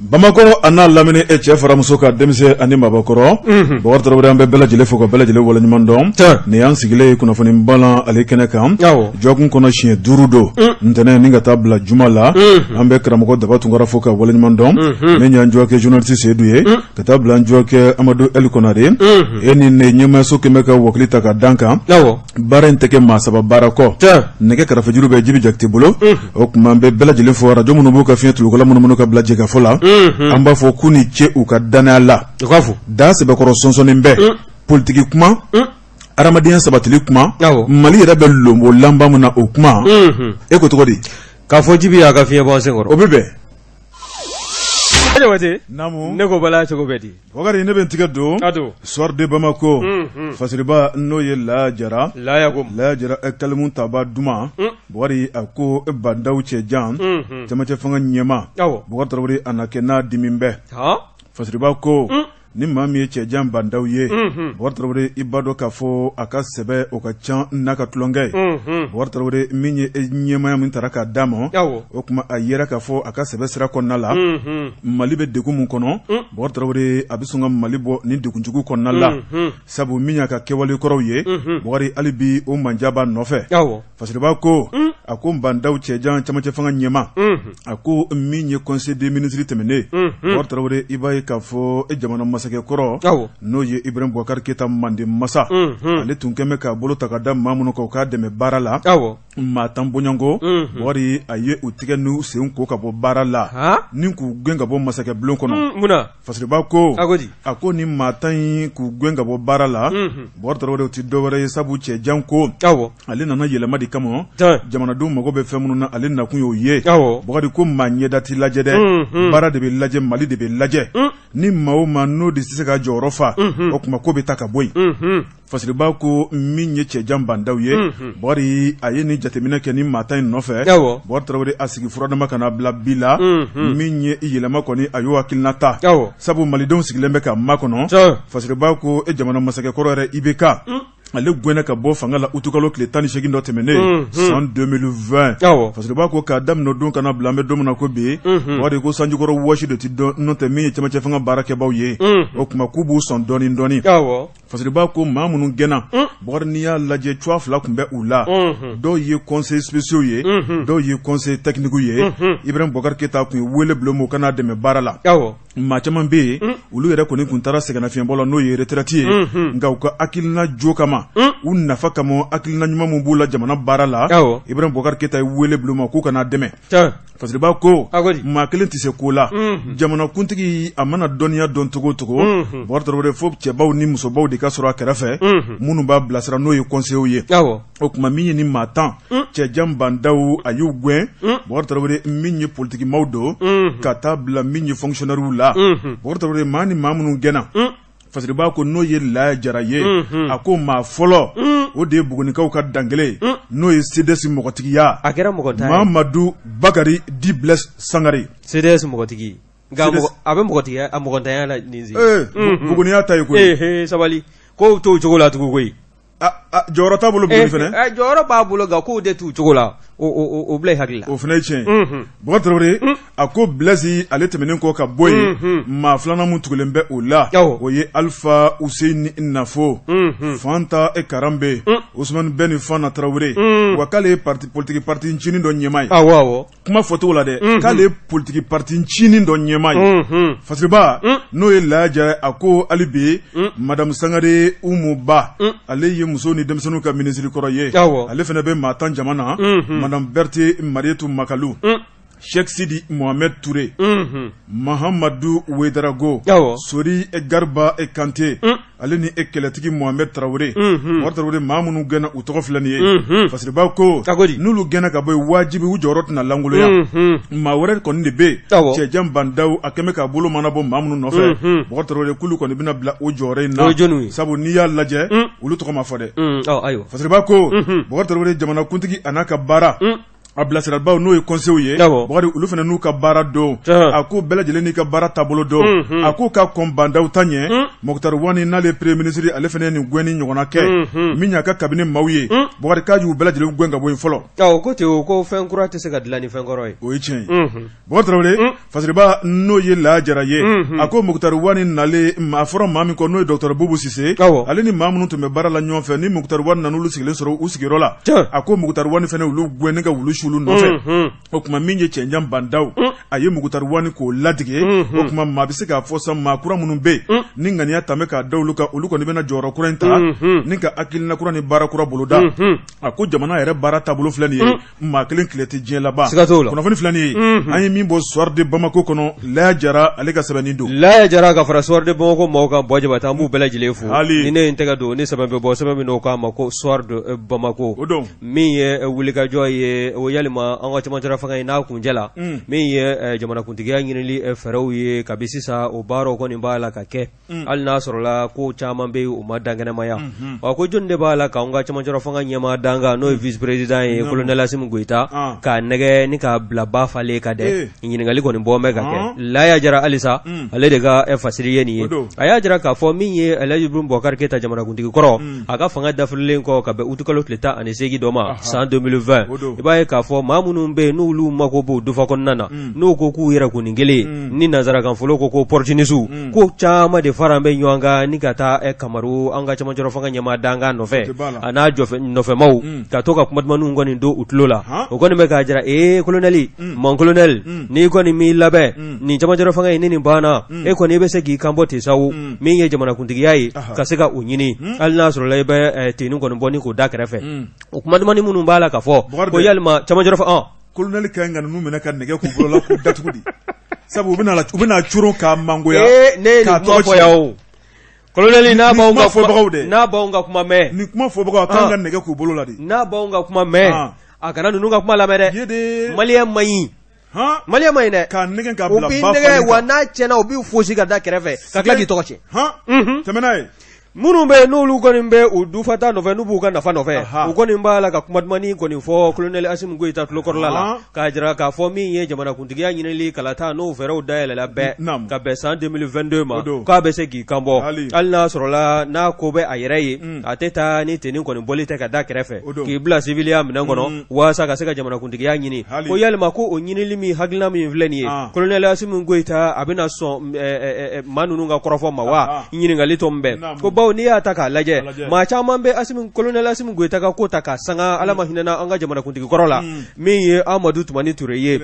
Bamakɔ a n'a lamini e cɛ faramuso ka denmisɛn ani mabɔkɔrɔ Bakari Tarawele an bɛ bɛɛ lajɛlen fo ka bɛɛ lajɛlen waleɲuman dɔn nin y'an sigilen kunnafoni balan ale kɛnɛ kan jɔkun kɔnɔ siɲɛ 5 don ntɛnɛn ni ka taa bila juma la an bɛ karamɔgɔ Daba Tunkara fo ka waleɲuman dɔn ne ɲan jɔkɛ journaliste Seydou ye ka taa bila jɔkɛ Amadou El Konare e ni ne ɲɛmaso kɛmɛ ka wakili ta ka dan kan baara in tɛ kɛ maa saba baara kɔ nɛgɛ kɛrɛfɛjuru bɛ Jibi Jakite bolo o tuma an bɛ bɛɛ lajɛlen fo radio minnu b'u ka fiɲɛ tulukala munumunu ka bila jɛgɛfɔ la an b'a fɔ k'u ni ce u ka danaya la da sɛbɛkɔrɔ sɔnsɔnnen bɛɛ politiki kuma adamadenya sabatili kuma Mali yɛrɛ bɛ lombo lanba min na o kuma e ko tɔgɔ di k'a fɔ Jibi y'a ka fiɲɛ bɔ an sen kɔrɔ o bɛ bɛn Namu ne ko bala cogo bɛ di Bakari ne bɛ n tigɛ don soir de Bamako fasiriba n'o ye Laya Jara kalimu taba duma Bakari a ko bandaw cɛ jan cɛmancɛ fanga ɲɛma Bakari Tarawele a na kɛ n'a dimi bɛɛ fasiriba ko ni maa min ye cɛjan bandaw ye Bakari Tarawele i b'a dɔn k'a fɔ a ka sɛbɛ o ka can n'a ka tulonkɛ ye Bakari Tarawele min ye ɲɛmaya min taara k'a d'a ma o tuma a yera k'a fɔ a ka sɛbɛ sira kɔnɔna la Mali bɛ degun mun kɔnɔ Bakari Tarawele a bɛ sɔn ka Mali bɔ ni degunjugu kɔnɔna la sabu min y'a ka kɛwale kɔrɔw ye Bakari hali bi o manja b'a nɔfɛ fasiriba ko a ko bandaw cɛjan cɛmancɛ fanga ɲɛma a ko min ye conseil des ministres tɛmɛnen Bakari Tarawele i b'a ye k'a fɔ jamana masakɛ kɔrɔ n'o ye Ibrahim Boubacar Keita mande masa ale tun kɛmɛ k'a bolo ta ka da maa minnu kan u k'a dɛmɛ baara la maa tan boɲanko Bakari a ye u tigɛ n'u sen ko ka bɔ baara la ni k'u gɛn ka bɔ masakɛ bulon kɔnɔ fasiriba ko a ko ni maa tan in k'u gɛn ka bɔ baara la Bakari Tarawele o ti dɔwɛrɛ ye sabu cɛjan ko ale nana yɛlɛma de kama jamanadenw mago bɛ fɛn minnu na ale nakun y'o ye Bakari ko maa ɲɛda ti lajɛ dɛ baara de bɛ lajɛ Mali de bɛ lajɛ ni maa o maa n'o de tɛ se ka jɔyɔrɔ fa o tuma ko bɛ ta ka bɔ yen fasiriba ko min ye cɛjan bandaw ye Bakari a ye ni jateminɛ kɛ ni maa tan in nɔfɛ Bakari Tarawele a sigi furadama ka na bila bi la min ye yɛlɛma kɔni a y'o hakilina ta sabu malidenw sigilen bɛ ka makɔnɔ fasiriba ko jamana masakɛkɔrɔ yɛrɛ IBK ale gɛnna ka bɔ fanga la utukalo tile 18 dɔ tɛmɛnen san 2020 fasiriba ko k'a daminɛ don kana bila an bɛ don min na ko bi Bakari ko sanjikɔrɔ wɔsi de ti dɔn n'o tɛ min ye cɛmancɛ fanga baarakɛbaw ye o tuma k'u b'u sɔn dɔɔni dɔɔni fasiriba ko maa minnu gɛnna Bakari n'i y'a lajɛ cogoya fila tun bɛ u la dɔw ye conseil spéciaux ye dɔw ye conseil technique ye Ibrahim Boubacar Keita tun ye wele bila u kana dɛmɛ baara la maa caman bɛ yen olu yɛrɛ kɔni tun taara sɛgɛnnafiɲɛbɔ la n'o ye retraite ye nka u ka hakilina jo kama u nafa kama hakilina ɲuman min b'u la jamana baara la Ibrahim Boubacar Keita ye wele bila u ma k'u kana dɛmɛ fasiriba ko maa kelen tɛ se ko la jamanakuntigi a mana dɔnniya dɔn cogo o cogo Bakari Tarawele fo cɛbaw ni musobaw de ka sɔrɔ a kɛrɛfɛ minnu b'a bilasira n'o ye conseillers ye o tuma min ye ni maa tan cɛjan bandaw a y'u gɛn Bakari Tarawele min ye politikimaw don ka taa bila min ye fonctionnaires la Bakari Tarawele maa ni maa minnu gɛnna fasiriba ko n'o ye Laya Jara ye a ko maa fɔlɔ o de ye Bugunikaw ka dankelen n'o ye CDS mɔgɔtigiya a kɛra mɔgɔtanya Mamadu Bakari Di Blaise Sangare CDS mɔgɔtigi nka a bɛ mɔgɔtigiya a mɔgɔtanya la nin si Buguniya ta ye koyi sabali ko t'o cogo la tugun koyi jɔyɔrɔ t'a bolo Buguni fɛnɛ jɔyɔrɔ b'a bolo nka k'o de t'u cogo la o bila i hakili la o fɛnɛ ye tiɲɛ ye Bakari Tarawele a ko Blaise ale tɛmɛnen kɔ ka bɔ yen maa filanan min tugulen bɛ o la o ye Alpha Hussein Nafo Fanta Karambe Ousmane Ben Fana Tarawele wa k'ale ye politique parti ncinin dɔ ɲɛmaa ye kuma fɔcogo la dɛ k'ale ye politique parti ncinin dɔ ɲɛmaa ye fasiriba n'o ye Laya Jara a ko hali bi Madame Sangare Umu Ba ale ye muso ni denmisɛnninw ka ministre kɔrɔ ye ale fana bɛ maa tan jamana Madame Berthe Marietou Makalu Cheikh Sidi Mohamed Touré Mahamadou Ouedraogo Sori Garba Kante ale ni kɛlɛtigi Mohamed Traoré Bakari Tarawele maa minnu gɛnna u tɔgɔ filɛ nin ye fasiriba ko n'olu gɛnna ka bɔ yen wajibi u jɔyɔrɔ tɛna langoloya maa wɛrɛ kɔni de bɛ cɛjan bandaw a kɛmɛ k'a bolo mana bɔ maa minnu nɔfɛ Bakari Tarawele k'olu kɔni bɛna bila o jɔyɔrɔ in na sabu n'i y'a lajɛ olu tɔgɔ ma fɔ dɛ fasiriba ko Bakari Tarawele jamanakuntigi a n'a ka baara a bilasiralibaw n'o ye conseil ye Bakari olu fana n'u ka baara don a ko bɛɛ lajɛlen n'i ka baara taabolo don a ko ka kɔn bandaw ta ɲɛ Mokutari Wani n'ale premier ministre ale fana ye nin gɛnni ɲɔgɔnna kɛ min y'a ka kabini maaw ye Bakari k'a y'u bɛɛ lajɛlen gɛn ka bɔ yen fɔlɔ ko ten o ko fɛn kura tɛ se ka dilan ni fɛn kɔrɔ ye o ye tiɲɛ ye Bakari Tarawele Fasiriba n'o ye Laya Jara ye a ko Mokutari Wani nale a fɔra maa min kɔ n'o ye Dr Boubou Cissé ale ni maa minnu tun bɛ baara la ɲɔgɔn fɛ ni Mokutari Wani nan'olu sigilen sɔrɔ u sigiyɔrɔ la a ko Mokutari Wani fana olu gɛnni ka wulu su olu nɔfɛ o kuma min ye cɛnjan bandaw a ye Mokutari Wani k'o ladige o kuma maa bɛ se k'a fɔ sa maa kura minnu bɛ yen ni ŋaniya tɛmɛ k'a da olu kan olu kɔni bɛna jɔyɔrɔ kura in ta ni ka hakilina kura ni baara kura boloda a ko jamana yɛrɛ baara taabolo filɛ nin ye maa kelen tile tɛ diɲɛ laban kunnafoni filɛ nin ye an ye min bɔ Soir de Bamako kɔnɔ Laya Jara ale ka sɛbɛnni don Laya Jara ka fara Soir de Bamako maaw kan bɔ jabata an b'u bɛɛ lajɛlen fo ni ne ye n tɛgɛ don ni sɛbɛn bɛ bɔ sɛbɛn min n'o k'a ma ko Soir de Bamako min ye wulikajɔ ye o yalima an ka cɛmancɛla fanga ye n'a kuncɛ la min ye jamanakuntigiya ɲinili fɛɛrɛw ye kabi sisan o baaraw kɔni b'a la ka kɛ hali n'a sɔrɔla ko caman bɛ u ma dankɛnɛmaya wa ko jɔnni de b'a la k'an ka cɛmancɛla fanga ɲɛmaa danga n'o ye vice président ye colonel Assimi Goïta k'a nɛgɛ ni k'a bila ba falen ka dɛ ɲininkali kɔni bɔ mɛ ka kɛ Laya Jara halisa ale de ka fasiri ye nin ye a y'a jira k'a fɔ min ye Alhaji Ibrahim Boubacar Keïta jamanakuntigi kɔrɔ a ka fanga dafirilen kɔ ka bɛn août kalo tile 18 dɔ ma san 2020 i b'a ye k'a fɔ maa minnu bɛ yen n'olu mako b'o dufa kɔnɔna na n'o ko k'u yɛrɛ kun nin kelen ni nanzarakan fɔlɔ ko opportuniste ko caman de fara an bɛ ɲɔgɔn kan ni ka taa Kamaru an ka cɛmancɛla fanga ɲɛmaa danga nɔfɛ a n'a nɔfɛmaw ka to ka kuma dumanninw kɔni don u tulo la o kɔni bɛ k'a jira colonel mon colonel n'i kɔni m'i labɛn nin cɛmancɛla fanga ye ni nin banna e kɔni i bɛ se k'i kan bɔ ten sawo min ye jamanakuntigiya ye ka se ka o ɲini hali n'a sɔrɔla i bɛ tenni kɔni bɔ ni k'o da kɛrɛfɛ o kuma dumannin minnu b'a la ka fɔ ko yalima cɛmancɛla fanga colonel ka ɲi ka ninnu minɛ ka nɛgɛ k'u bolo la k'u datugu di sabu u bɛna coron k'a mangoya ne k'a tɔgɔ fɔ yan o colonel n'a b'anw ka fɔbagaw dɛ n'a b'anw ka kuma mɛn ni kuma fɔbagaw a kan ka nɛgɛ k'u bolo la de n'a b'anw ka kuma mɛn a kana ninnu ka kuma lamɛn dɛ maliyɛn man ɲi maliyɛn man ɲi dɛ k'a nɛgɛ k'a bila ba falen kan u b'i nɛgɛ wa n'a tiɲɛna u b'i fosi ka da kɛrɛfɛ ka tila k'i tɔgɔ tiɲɛ tɛmɛ n'a ye minnu bɛ n'olu kɔni bɛ u dufata nɔfɛ n'u b'u ka nafa nɔfɛ u kɔni b'a la ka kuma dumannin kɔni fɔ colonel Assimi Goïta tulokɔrɔla la k'a jira k'a fɔ min ye jamanakuntigiya ɲinili kalata n'o fɛɛrɛw dayɛlɛla bɛɛ ka bɛn san 2022 ma k'a bɛ se k'i kanbɔ hali n'a sɔrɔla n'a ko bɛ a yɛrɛ ye a tɛ taa ni tenni kɔni bɔli tɛ ka da kɛrɛfɛ k'i bila civiliya minɛn kɔnɔ walasa ka se ka jamanakuntigiya ɲini ko yalima ko o ɲinili min hakilina min filɛ nin ye colonel Assimi Goïta a bɛna sɔn maa ninnu ka kɔrɔfɔ ma wa ɲininkali tɔ min bɛ ko bawo n'i y'a ta k'a lajɛ maa caman bɛ colonel Assimi Goïta ka ko ta ka sanga ala ma hinɛna an ka jamanakuntigi kɔrɔ la min ye Amadou Toumani Touré ye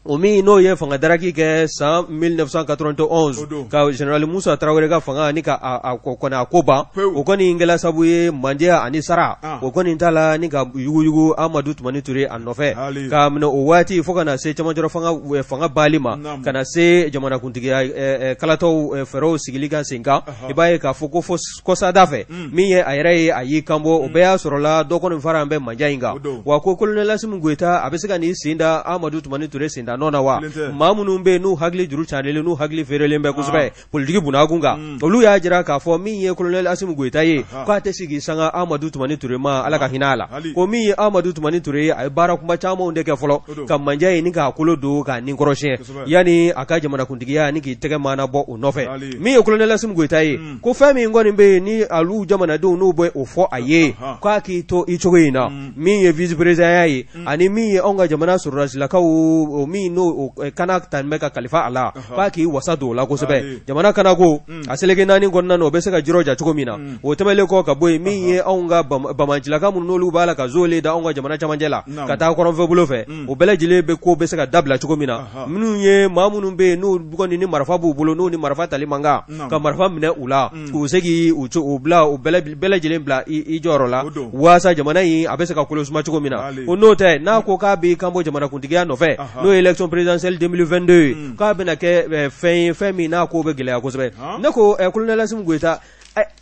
o min n'o ye fanga daraki kɛ san 1991 ka général Moussa Traoré ka fanga ni ka kɔni a ko ban o kɔni kɛla sabu ye mandiya ani sara o kɔni t'a la ni ka yuguyugu Amadou Toumani Touré a nɔfɛ k'a minɛ o waati fo ka na se cɛmancɛla fanga bali ma ka na se jamanakuntigiya kalatɔw fɛɛrɛw sigili kan sen kan i b'a ye k'a fɔ ko fo kɔsada fɛ min ye a yɛrɛ ye a y'i kanbɔ o bɛɛ y'a sɔrɔla dɔ kɔni fara an bɛ manja in kan wa ko colonel Assimi Goïta a bɛ se ka n'i sen da Amadou Toumani Touré sen da nɔ na wa maa minnu bɛ yen n'u hakili juru carilen n'u hakili feerelen bɛ kosɛbɛ politiki bunakun kan olu y'a jira k'a fɔ min ye colonel Assimi Goïta ye k'a tɛ sigi sanga Amadou Toumani Touré ma ala ka hinɛ a la ko min ye Amadou Toumani Touré ye a ye baara kunba camanw de kɛ fɔlɔ ka manja ye ni k'a kolo don k'a nin kɔrɔsiyɛn yanni a ka jamanakuntigiya ni k'i tɛgɛ maana bɔ o nɔfɛ min ye colonel Assimi Goïta ye ko fɛn min kɔni bɛ yen ni alu jamanadenw n'u bɛ o fɔ a ye k'a k'i to i cogo in na min ye vice président ye ani min ye anw ka jamana sɔrɔdasilakaw min n'o kana tan bɛ ka kalifa a la k'a k'i wasa don o la kosɛbɛ jamana kana ko a seleke naani kɔnɔna na o bɛ se ka jirɔja cogo min na o tɛmɛlen kɔ ka bɔ yen min ye anw ka bamancilaka minnu n'olu b'a la ka zole da anw ka jamana camancɛ la ka taa kɔrɔnfɛ bolo fɛ o bɛɛ lajɛlen bɛ ko bɛ se ka dabila cogo min na minnu ye maa minnu bɛ yen n'u kɔni ni marifa b'u bolo n'u ni marifa tali man kan ka marifa minɛ u la k'u se k'i u bila u bɛɛ lajɛlen bila i jɔyɔrɔ la waasa jamana in a bɛ se ka kolo suma cogo min na o n'o tɛ n'a ko k'a b'i kanbɔ jamanakuntigiya nɔfɛ n'o ye élection présidentielle 2022 k'a bɛna kɛ fɛn ye fɛn min n'a ko bɛ gɛlɛya kosɛbɛ ne ko colonel Assimi Goïta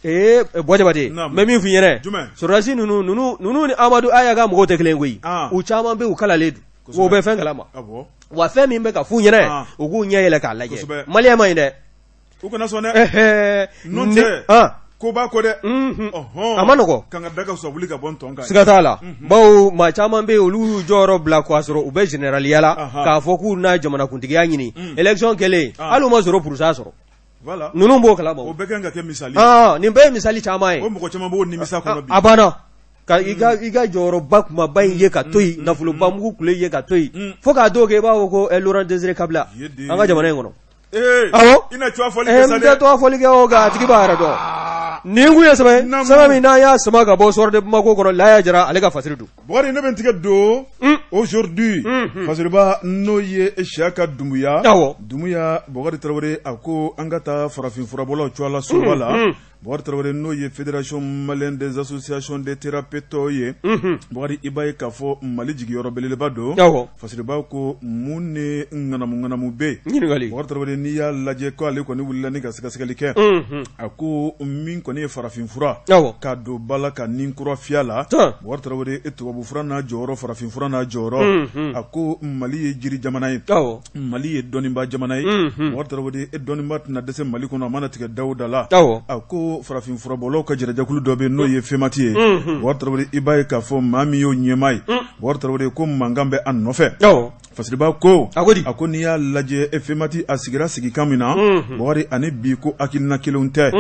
Bɔjabate mɛ min f'i ɲɛnɛ sɔrɔdasi ninnu ni Amadou Aya ka mɔgɔw tɛ kelen koyi u caman bɛ u kalalen don o bɛ fɛn kalama wa fɛn min bɛ ka f'u ɲɛnɛ u k'u ɲɛ yɛlɛ k'a lajɛ maliyɛn ma ɲi dɛ u kana sɔn dɛ n'o tɛ ko ba ko dɛ a ma nɔgɔ kan ka daga sɔrɔ wuli ka bɔ tɔn kan siga t'a la bawo maa caman bɛ olu y'u jɔyɔrɔ bila k'a sɔrɔ u bɛ généraliya la k'a fɔ k'u na jamanakuntigiya ɲini élection kɛlen hali u ma sɔrɔ pourcent sɔrɔ voilà ninnu b'o kalama o bɛɛ kan ka kɛ misali nin bɛɛ ye misali caman ye o mɔgɔ caman b'o nimisa kɔnɔ bi a banna ka i ka jɔyɔrɔba kumaba in ye ka to yen nafoloba mugu kule ye ka to yen fo k'a dɔw kɛ i b'a fɔ ko Laurent Désiré Kabila an ka jamana in kɔnɔ awɔ i na to a fɔli kɛ sa dɛ n tɛ to a fɔli kɛ o nka a tigi b'a yɛrɛ dɔn nin kun ye sɛbɛn min n'an y'a sama ka bɔ Soir de Bamako kɔnɔ Laya Jara ale ka fasiri don Bɔkari ne bɛ n tigɛ don aujourd'hui fasiriba n'o ye Isiyaka Dunbuya Dunbuya Bɔkari Tarawele a ko an ka taa farafin furabɔlaw to a la soba la Bɔkari Tarawele n'o ye Fédération Malienne des Associations des Thérapeutes ye Bɔkari i b'a ye k'a fɔ Mali jigiyɔrɔ belebeleba don fasiriba ko mun ni ŋanamu bɛ yen Bɔkari Tarawele n'i y'a lajɛ ko ale kɔni wulila ni ka sɛgɛsɛgɛli kɛ a ko min kɔni ye farafin fura ka don ba la ka nin kura fiyɛ la Bɔkari Tarawele tubabu fura n'a jɔyɔrɔ farafin fura n'a jɔyɔrɔ a ko Mali ye jiri jamana ye Mali ye dɔnniba jamana ye Bɔkari Tarawele dɔnniba tɛna dɛsɛ Mali kɔnɔ a mana tigɛ Dawuda la a ko farafin furabɔlaw ka jɛrɛjɛkulu dɔ bɛ yen n'o ye Femati ye Bɔkari Tarawele i b'a ye k'a fɔ maa min y'o ɲɛmaa ye Bɔkari Tarawele ko mankan bɛ a nɔfɛ fasiriba ko a ko n'i y'a lajɛ Femati a sigira sigikan min na Bɔkari ani bi ko hakilina kelenw tɛ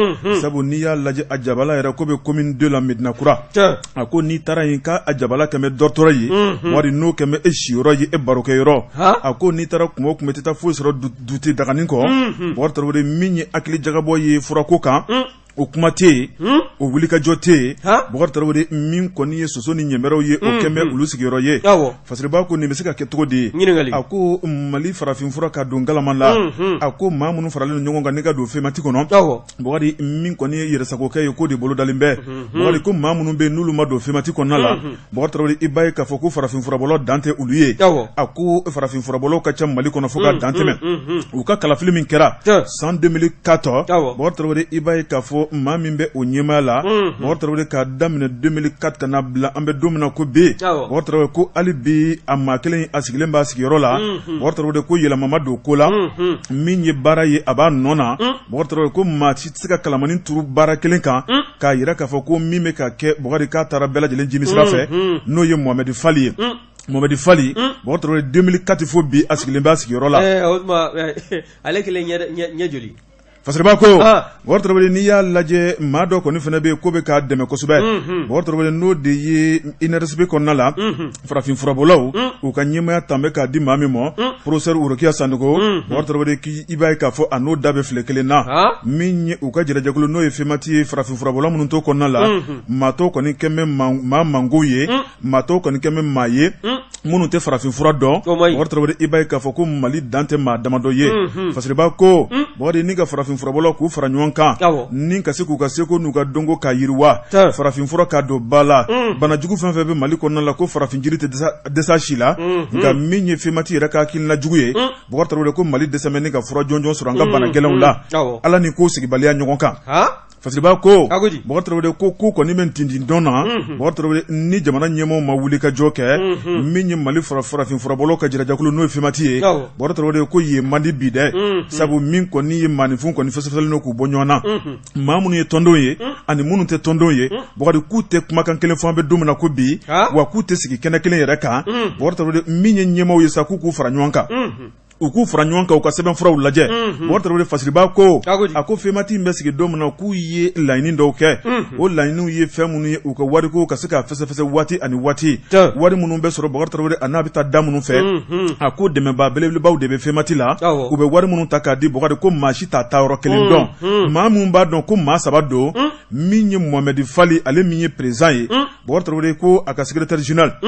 sabu n'i y'a lajɛ a jabala yɛrɛ ko bɛ commune 2 la Medina Kura a ko n'i taara yen k'a jabala kɛmɛ dɔtɔrɔ ye wari n'o kɛmɛ e siyɔrɔ ye e barokɛyɔrɔ a ko n'i taara kungo kun bɛ tɛ taa foyi sɔrɔ dute daganin kɔ Bɔkari Tarawele min ye hakili jagabɔ ye furako kan o kuma tɛ yen o wulikajɔ tɛ yen Bɔkari Tarawele min kɔni ye soso ni ɲɛmɛrɛw ye o kɛmɛ olu sigiyɔrɔ ye fasiriba ko nin bɛ se ka kɛ cogo di a ko Mali farafin fura ka don galama la a ko maa minnu faralen ɲɔgɔn kan ne ka don Femati kɔnɔ Bɔkari min kɔni ye yɛrɛsagokɛ ye k'o de bolo dalen bɛ Bɔkari ko maa minnu bɛ yen n'olu ma don Femati kɔnɔna la Bɔkari Tarawele i b'a ye k'a fɔ ko farafin furabɔlaw dan tɛ olu ye a ko farafin furabɔlaw ka ca Mali kɔnɔ fo ka dan tɛmɛ u ka kalafili min kɛra san 2004 Bɔkari Tarawele i b'a ye k'a fɔ maa min bɛ o ɲɛmaya la Bɔkari Tarawele k'a daminɛ 2004 ka na bila an bɛ don min na ko bi Bɔkari Tarawele ko hali bi a maa kelen a sigilen b'a sigiyɔrɔ la Bɔkari Tarawele ko yɛlɛma ma don ko la min ye baara ye a b'a nɔ na Bɔkari Tarawele ko maa si tɛ se ka kalamani turu baara kelen kan k'a yira k'a fɔ ko min bɛ ka kɛ Bɔkari k'a taara bɛɛ lajɛlen jimi sira fɛ n'o ye Mohamed Fali ye Mohamed Fali Bɔkari Tarawele 2004 fo bi a sigilen b'a sigiyɔrɔ la ale kelen ɲɛ joli fasiriba ko Bɔkari Tarawele n'i y'a lajɛ maa dɔ kɔni fana bɛ yen ko bɛ k'a dɛmɛ kosɛbɛ Bɔkari Tarawele n'o de ye INRSP kɔnɔna la farafin furabɔlaw u ka ɲɛmaya tan bɛ k'a di maa min ma professeur Worokiya Sanogo Bɔkari Tarawele i b'a ye k'a fɔ a n'o da bɛ file kelen na min ye u ka jɛrɛjɛkulu n'o ye Femati ye farafin furabɔlaw minnu to kɔnɔna la maa tɔw kɔni kɛ bɛ maa mangow ye maa tɔw kɔni kɛ bɛ maa ye minnu tɛ farafin fura dɔn Bɔkari Tarawele i b'a ye k'a fɔ ko Mali dan tɛ maa damadɔ ye fasiriba ko Bɔkari ni ka farafin furabɔlaw k'u fara ɲɔgɔn kan ni ka se k'u ka seko n'u ka dɔnko ka yiriwa farafin fura ka don ba la banajugu fɛn fɛn bɛ Mali kɔnɔna la ko farafin jiri tɛ dɛsɛ si la nka min ye Femati yɛrɛ ka hakilina jugu ye Bɔkari Tarawele ko Mali dɛsɛ bɛ ni ka fura jɔnjɔn sɔrɔ an ka bana gɛlɛnw la Ala ni ko sigibaliya ɲɔgɔn kan fasiriba ko Bɔkari Tarawele ko kɔni bɛ tindin dɔn na Bɔkari Tarawele ni jamana ɲɛmɔgɔw ma wuli ka jɔ kɛ min ye Mali farafin furabɔlaw ka jɛrɛjɛkulu n'o ye Femati ye Bɔkari Tarawele ko ye man di bi dɛ sabu min kɔni ye maninfin kɔni fɛsɛfɛsɛlen don k'u bɔ ɲɔgɔn na maa minnu ye tɔndenw ye ani minnu tɛ tɔndenw ye Bɔkari k'u tɛ kumakan kelen fɔ an bɛ don min na ko bi wa k'u tɛ sigi kɛnɛ kelen yɛrɛ kan Bɔkari Tarawele min ye ɲɛmɔgɔw ye sa k'u fara ɲɔgɔn kan u k'u fara ɲɔgɔn kan u ka sɛbɛnfuraw lajɛ Bɔkari Tarawele fasiriba ko a ko Femati bɛ sigi don min na k'u ye laɲini dɔw kɛ o laɲiniw ye fɛn minnu ye u ka wariko ka se ka fɛsɛfɛsɛ waati ani waati wari minnu bɛ sɔrɔ Bɔkari Tarawele a n'a bɛ taa da minnu fɛ a ko dɛmɛbaa belebelebaw de bɛ Femati la u bɛ wari minnu ta k'a di Bɔkari ko maa si t'a ta yɔrɔ kelen dɔn maa min b'a dɔn ko maa saba don min ye Mohamed Fali ale min ye président ye Bɔkari Tarawele ko a ka secrétaire général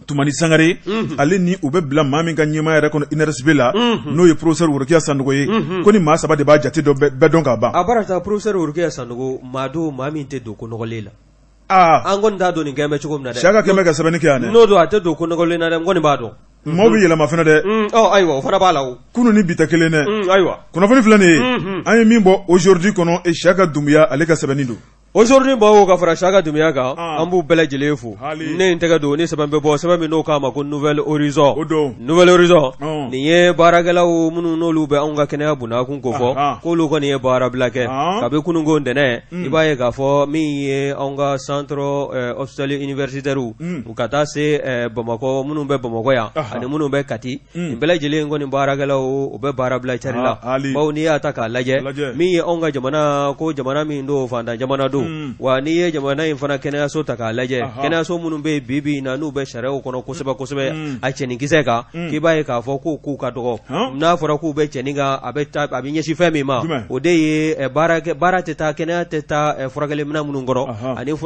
Tumani Sangare ale ni u bɛ bila maa min ka ɲɛmaa yɛrɛ kɔnɔ INRSP la n'o ye professeur Worokiya Sanogo ye ko ni maa saba de b'a jate dɔ bɛɛ dɔn ka ban a bara taa professeur Worokiya Sanogo maa min tɛ don ko nɔgɔlen la an kɔni t'a dɔn nin kɛn bɛ cogo min na dɛ Siyaka kɛn bɛ ka sɛbɛnni kɛ yan dɛ n'o don a tɛ don ko nɔgɔlen na dɛ n kɔni b'a dɔn maaw bɛ yɛlɛma fana dɛ ayiwa o fana b'a la o kunun ni bi tɛ kelen dɛ ayiwa kunnafoni filɛ nin ye an ye min bɔ aujourd'hui kɔnɔ Siyaka Dunbuya ale ka sɛbɛnni don Aujourd'hui bawo ka fara Saka Doumbouya kan an b'u bɛɛ lajɛlen fo ne n tɛgɛ don ni sɛbɛn bɛ bɔ sɛbɛn min n'o k'a ma ko Nouvelle Horizon nin ye baarakɛlaw minnu n'olu bɛ anw ka kɛnɛya bunakun ko fɔ k'olu kɔni ye baarabila kɛ kabi kununko ntɛnɛn i b'a ye k'a fɔ min ye anw ka centre hospitalier universitaire u ka taa se Bamakɔ minnu bɛ Bamakɔ yan ani minnu bɛ Kati nin bɛɛ lajɛlen kɔni baarakɛlaw u bɛ baarabila cari la bawo n'i y'a ta k'a lajɛ min ye anw ka jamana ko jamana min do fantan jamana do wa n'i ye jamana in fana kɛnɛyaso ta k'a lajɛ kɛnɛyaso minnu bɛ bi na n'u bɛ sariyaw kɔnɔ kosɛbɛ a cɛninkisɛ kan k'i b'a ye k'a fɔ k'u ka dɔgɔ n'a fɔra k'u bɛ cɛnin kan a bɛ ɲɛsin fɛn min ma o de ye baara tɛ taa kɛnɛya tɛ taa furakɛliminɛn minnu kɔrɔ ani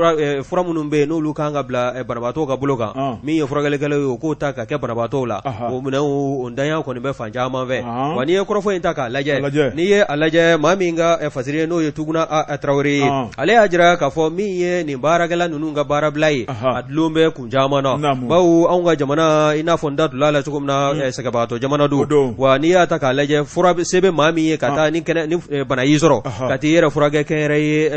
fura minnu bɛ yen n'olu kan ka bila banabaatɔw ka bolo kan min ye furakɛlikɛlaw ye o k'o ta ka kɛ banabaatɔw la o minɛnw o ntanya kɔni bɛ fan caman fɛ wa n'i ye kɔrɔfɔ in ta k'a lajɛ n'i ye a lajɛ maa min ka fasiri ye n'o ye Tuguna Tarawele ye ale y'a jira k'a fɔ min ye nin baarakɛla ninnu ka baarabila ye a dulon bɛ kun caman na bawo anw ka jamana i n'a fɔ n da tun la cogo min na sɛgɛbaatɔ jamana don wa n'i y'a ta k'a lajɛ fura se bɛ maa min ye ka taa ni bana y'i sɔrɔ ka t'i yɛrɛ furakɛ kɛnyɛrɛ ye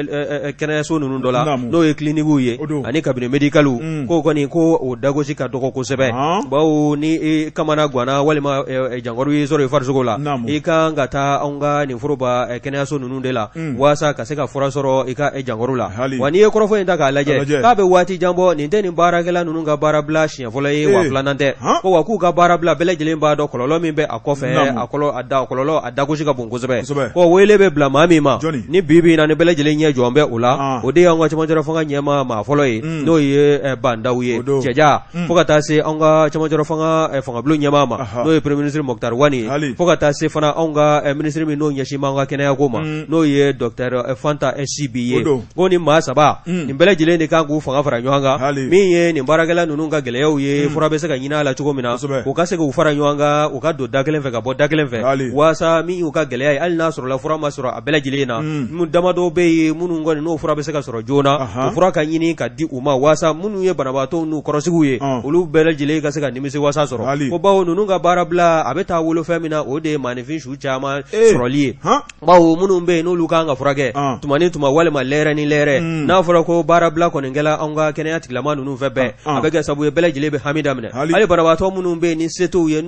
kɛnɛyaso ninnu dɔ la n'o ye clinique ye ani cabinet médical k'o kɔni ko o dagosi ka dɔgɔ kosɛbɛ bawo ni i kamana ganna walima jankɔrɔ y'i sɔrɔ i farisogo la i kan ka taa anw ka nin foroba kɛnɛyaso ninnu de la walasa ka se ka fura sɔrɔ i ka jankɔrɔ la wa n'i ye kɔrɔfɔ in ta k'a lajɛ k'a bɛ waati jan bɔ nin tɛ nin baarakɛla ninnu ka baarabila siɲɛ fɔlɔ ye wa filanan tɛ ko wa k'u ka baarabila bɛɛ lajɛlen b'a dɔn kɔlɔlɔ min bɛ a kɔfɛ kɔlɔlɔ a dagosi ka bon kosɛbɛ ko wele bɛ bila maa min ma ni bi na ni bɛɛ lajɛlen ɲɛ jɔn bɛ o la o de y'an ka cɛmancɛ fanga ɲɛma maa fɔlɔ ye n'o ye Bandaw ye cɛja fo ka taa se anw ka cɛmancɛ fangabulon ɲɛma ma n'o ye premier ministre Moctar Wani fo ka taa se fana anw ka ministre min n'o ɲɛsin b'an ka kɛnɛyako ma n'o ye Docteur Fanta SCB ye ko ni maa saba nin bɛɛ lajɛlen de kan k'u fanga fara ɲɔgɔn kan min ye nin baarakɛla ninnu ka gɛlɛyaw ye fura bɛ se ka ɲini a la cogo min na u ka se k'u fara ɲɔgɔn kan u ka don da kelen fɛ ka bɔ da kelen fɛ walasa min y'u ka gɛlɛya ye hali n'a sɔrɔ la fura ma sɔrɔ a bɛɛ lajɛlen na minnu damadɔ bɛ yen minnu kɔni n'o fura bɛ se ka sɔrɔ joona o fura ka ɲini ka di u ma walasa minnu ye banabaatɔw n'u kɔrɔsigiw ye olu bɛɛ lajɛlen ka se ka nimisi wasa sɔrɔ ko bawo ninnu ka baarabila a bɛ taa wolo fɛn min na o de ye maanifin su caman sɔrɔli ye bawo minnu bɛ yen n'olu kan ka furakɛ tuma ni tuma walima lɛrɛ ni lɛrɛ n'a fɔra ko baarabila kɔni kɛla anw ka kɛnɛya tigilama ninnu fɛ bɛɛ a bɛ kɛ sabu ye bɛɛ lajɛlen bɛ hami daminɛ hali banabaatɔ minnu bɛ yen ni se t'u ye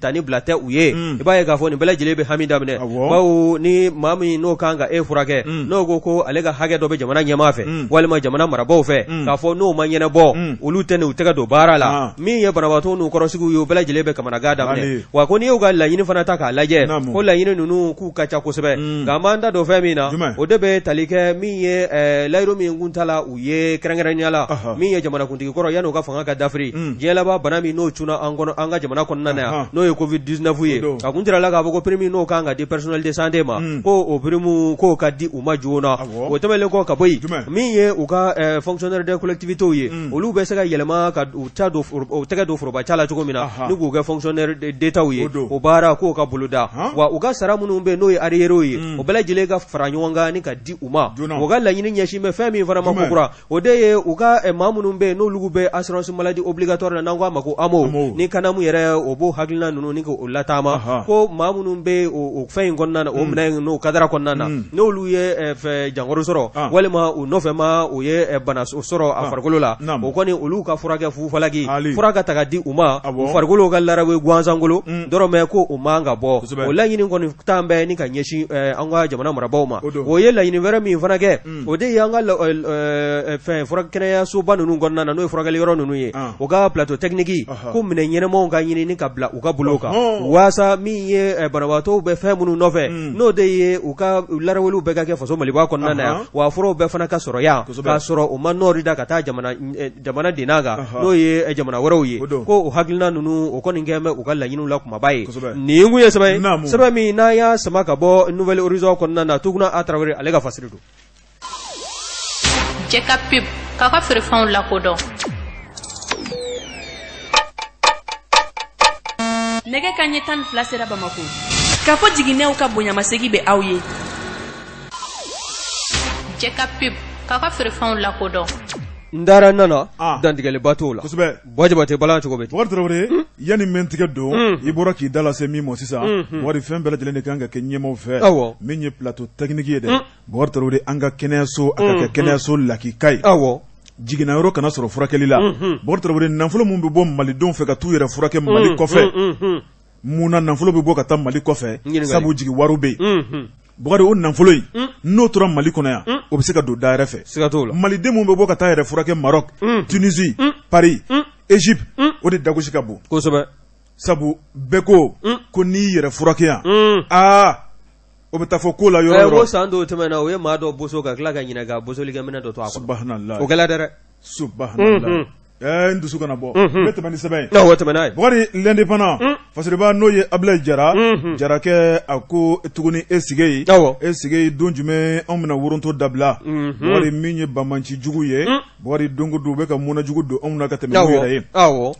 tani bila tɛ u ye i b'a ye k'a fɔ nin bɛɛ lajɛlen bɛ hami daminɛ bawo ni maa min n'o kan ka furakɛ n'o ko ale ka hakɛ dɔ bɛ jamana ɲɛmaa fɛ walima jamana marabaaw fɛ k'a fɔ n'o ma ɲɛnabɔ olu tɛ n'u tɛgɛ don baara la min ye banabaatɔ n'u kɔrɔsigiw ye o bɛɛ lajɛlen bɛ kamanagan daminɛ wa ko n'i y'u ka laɲini fana ta k'a lajɛ ko laɲini ninnu k'u ka ca kosɛbɛ nka an b'an da don fɛn min na o de bɛ tali kɛ min ye layiru min kun ta la u ye kɛrɛnkɛrɛnnenya la min ye jamanakuntigi kɔrɔ yan'u ka fanga ka dafiri diɲɛ laban bana min n'o cunna an ka jamana kɔnɔna na yan n'o ye covid-19 ye a kun jirala k'a fɔ ko prime n'o kan ka di personnel de santé ma ko o prime k'o ka di u ma joona o tɛmɛlen kɔ ka bɔ yen min ye u ka fonctionnaire de collectivités ye olu bɛ se ka yɛlɛma ka u tɛgɛ don forobaca la cogo min na ni k'u kɛ fonctionnaire d'état ye o baara k'o ka boloda wa u ka sara minnu bɛ n'o ye arriérés ye o bɛɛ lajɛlen ka fara ɲɔgɔn kan ni ka di u ma u ka laɲini ɲɛsin bɛ fɛn min fana ma kokura o de ye u ka maa minnu bɛ n'olu bɛ assurance maladie obligatoire la n'an k'a ma ko AMO ni kanamu yɛrɛ o b'o hakilina ninnu ni k'o lataama ko maa minnu bɛ o fɛn in kɔnɔna na o minɛn n'o kadara kɔnɔna na n'olu ye jankɔrɔ sɔrɔ walima u nɔfɛ ma o ye bana sɔrɔ a farikolo la o kɔni olu ka furakɛ fufalaki fura ka taga di u ma u farikolo ka larawe ganzangolo dɔrɔmɛ ko o man ka bɔ o laɲini kɔni tan bɛɛ ni ka ɲɛsin an ka jamana marabaaw ma o ye laɲini wɛrɛ min fana kɛ o de ye an ka furakɛnɛyasoba ninnu kɔnɔna na n'o ye furakɛli yɔrɔ ninnu ye o ka plateau technique ko minɛn ɲɛnamaw ka ɲini ka bila u ka bolo kan waasa min ye banabaatɔw bɛ fɛn minnu nɔfɛ n'o de ye u ka laraweliw bɛɛ ka kɛ faso maliba kɔnɔna na yan wa furaw bɛɛ fana ka sɔrɔ yan k'a sɔrɔ u ma nɔɔri da ka taa jamana denna kan n'o ye jamana wɛrɛw ye ko o hakilina ninnu o kɔni kɛn bɛ u ka laɲiniw la kumaba ye nin kun ye sɛbɛn min n'a y'a sama ka bɔ Nouvelle Horizon kɔnɔna na Tuguna Tarawele ale ka fasiri don Jɛka pub k'a ka feerefɛnw lakodɔn nɛgɛ kanɲɛ 12 sera Bamako k'a fɔ jiginɛw ka bonyamasegi bɛ aw ye Jɛka pub k'a ka feerefɛnw lakodɔn ndara nana dantigɛli ba t'o la Bɔjɛ tɛ balan cogo bɛ Bɔkari Tarawele yanni mɛn tigɛ don i bɔra k'i da lase min ma sisan Bɔkari fɛn bɛɛ lajɛlen de kan ka kɛ ɲɛmaaw fɛ min ye plateau technique ye dɛ Bɔkari Tarawele an ka kɛnɛyaso a ka kɛ kɛnɛyaso lakika ye jiginna yɔrɔ kana sɔrɔ furakɛli la Bɔkari Tarawele nafolo min bɛ bɔ malidenw fɛ ka t'u yɛrɛ furakɛ Mali kɔfɛ mun na nafolo bɛ bɔ ka taa Mali kɔfɛ sabu jigi wariw bɛ yen Bɔkari o nafolo in n'o tora Mali kɔnɔ yan o bɛ se ka don da yɛrɛ fɛ siga t'o la maliden mun bɛ bɔ ka taa yɛrɛ furakɛ Maroc Tunisie Paris Égypte o de dagosi ka bon kosɛbɛ sabu bɛɛ ko n'i yɛrɛ furakɛ yan o bɛ taa fɔ ko la yɔrɔ yɔrɔ san dɔw tɛmɛna o ye maa dɔ boso ka tila ka ɲinɛ ka bosolikɛminɛ dɔ to a kɔnɔ subhanallah o kɛla dɛ subhanallah n dusu kana bɔ ne tɛmɛ ni sɛbɛn ye o tɛmɛna ye Bɔkari l'indépendant fasiriba n'o ye Ablaye Jara Jarakɛ a ko tuguni e sigi don jumɛn anw bɛna woronto dabila Bɔkari min ye banbanci jugu ye Bɔkari don o don u bɛ ka muna jugu don anw na ka tɛmɛ n'u yɛrɛ ye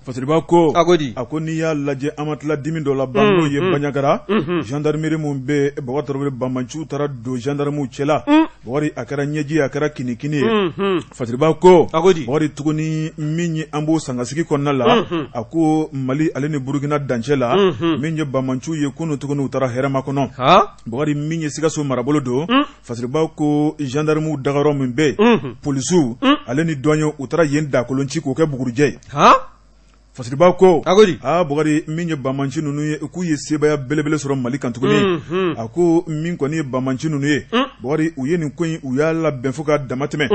fasiriba ko a ko n'i y'a lajɛ an ma tila dimi dɔ la ban n'o ye Banɲagara gendarmerie mun bɛ Bɔkari Tarawele banbanciw taara don gendarmew cɛla Bɔkari a kɛra ɲɛji a kɛra kinikini ye fasiriba ko Bɔkari tuguni min ye an b'o sangasigi kɔnɔna la a ko Mali ale ni Burukina dancɛ la min ye banbanciw ye kunun tuguni u taara hɛrɛma kɔnɔ Bɔkari min ye Sikaso marabolo don fasiriba ko gendarmew dagayɔrɔ min bɛ polisiw ale ni dɔnye u taara yen dakolonci k'o kɛ bugurijɛ ye fasiriba ko Bɔkari min ye banbanci ninnu ye k'u ye sebaya belebele sɔrɔ Mali kan tuguni a ko min kɔni ye banbanci ninnu ye Bɔkari u ye nin ko in u y'a labɛn fo ka dama tɛmɛ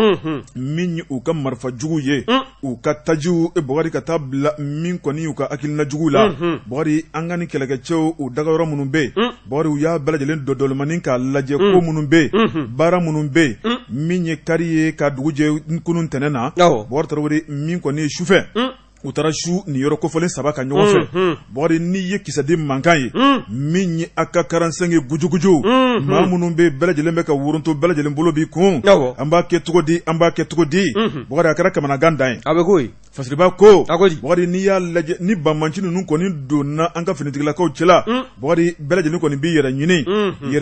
min ye u ka marifa jugu ye u ka tajiw Bɔkari ka taa bila min kɔni y'u ka hakilina jugu la Bɔkari an ka ni kɛlɛkɛcɛw u dagayɔrɔ minnu bɛ yen Bɔkari u y'a bɛɛ lajɛlen dɔdɔlemanin k'a lajɛ ko minnu bɛ yen baara minnu bɛ yen min ye kari ye ka dugu jɛ kunun ntɛnɛn na Bɔkari Tarawele min kɔni ye sufɛ u taara su ni yɔrɔ kofɔlen 3 ka ɲɔgɔn fɛ Bɔkari n'i ye kisɛden mankan ye min ye AK-45 ye gujuguju maa minnu bɛ bɛɛ lajɛlen bɛ ka woronto bɛɛ lajɛlen bolo b'i kun an b'a kɛ cogo di Bɔkari a kɛra kamanagan dan ye a bɛ ko ye fasiriba ko Bɔkari n'i y'a lajɛ ni banbanci ninnu kɔni donna an ka finitigilakaw cɛla Bɔkari bɛɛ lajɛlen kɔni b'i yɛrɛ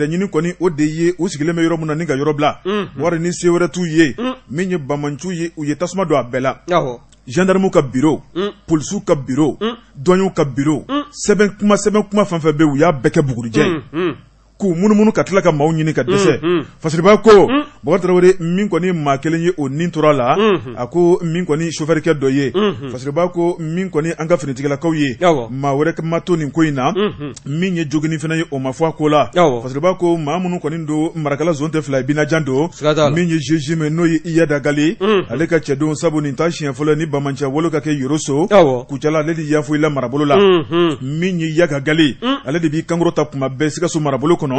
ɲini kɔni o de ye u sigilen bɛ yɔrɔ min na ni ka yɔrɔ bila Bɔkari ni se wɛrɛ t'u ye min ye banbanciw ye u ye tasuma don a bɛɛ la gendarmew ka bureau polisiw ka bureau dɔnyew ka bureau sɛbɛn kuma fɛn fɛn bɛ u y'a bɛɛ kɛ bugurijɛ ye k'u munumunu ka tila ka maaw ɲini ka dɛsɛ fasiriba ko Bɔkari Tarawele min kɔni maa kelen ye o nin tora la a ko min kɔni chauffeur-kɛ dɔ ye fasiriba ko min kɔni an ka finitigilakaw ye maa wɛrɛ ma to nin ko in na min ye jogini fana ye o ma fɔ a ko la fasiriba ko maa minnu kɔni don marakala zone tɛ fila ye binajan don min ye juge mais n'o ye Iyada Gali ale ka cɛdenw sabu nin ta siɲɛ fɔlɔ ni banbanciya wolo ka kɛ Yoroso Kucala ale de Yafoyila marabolo la min ye Yaga Gali ale de b'i kankɔrɔ ta kuma bɛɛ Sikaso marabolo kɔnɔ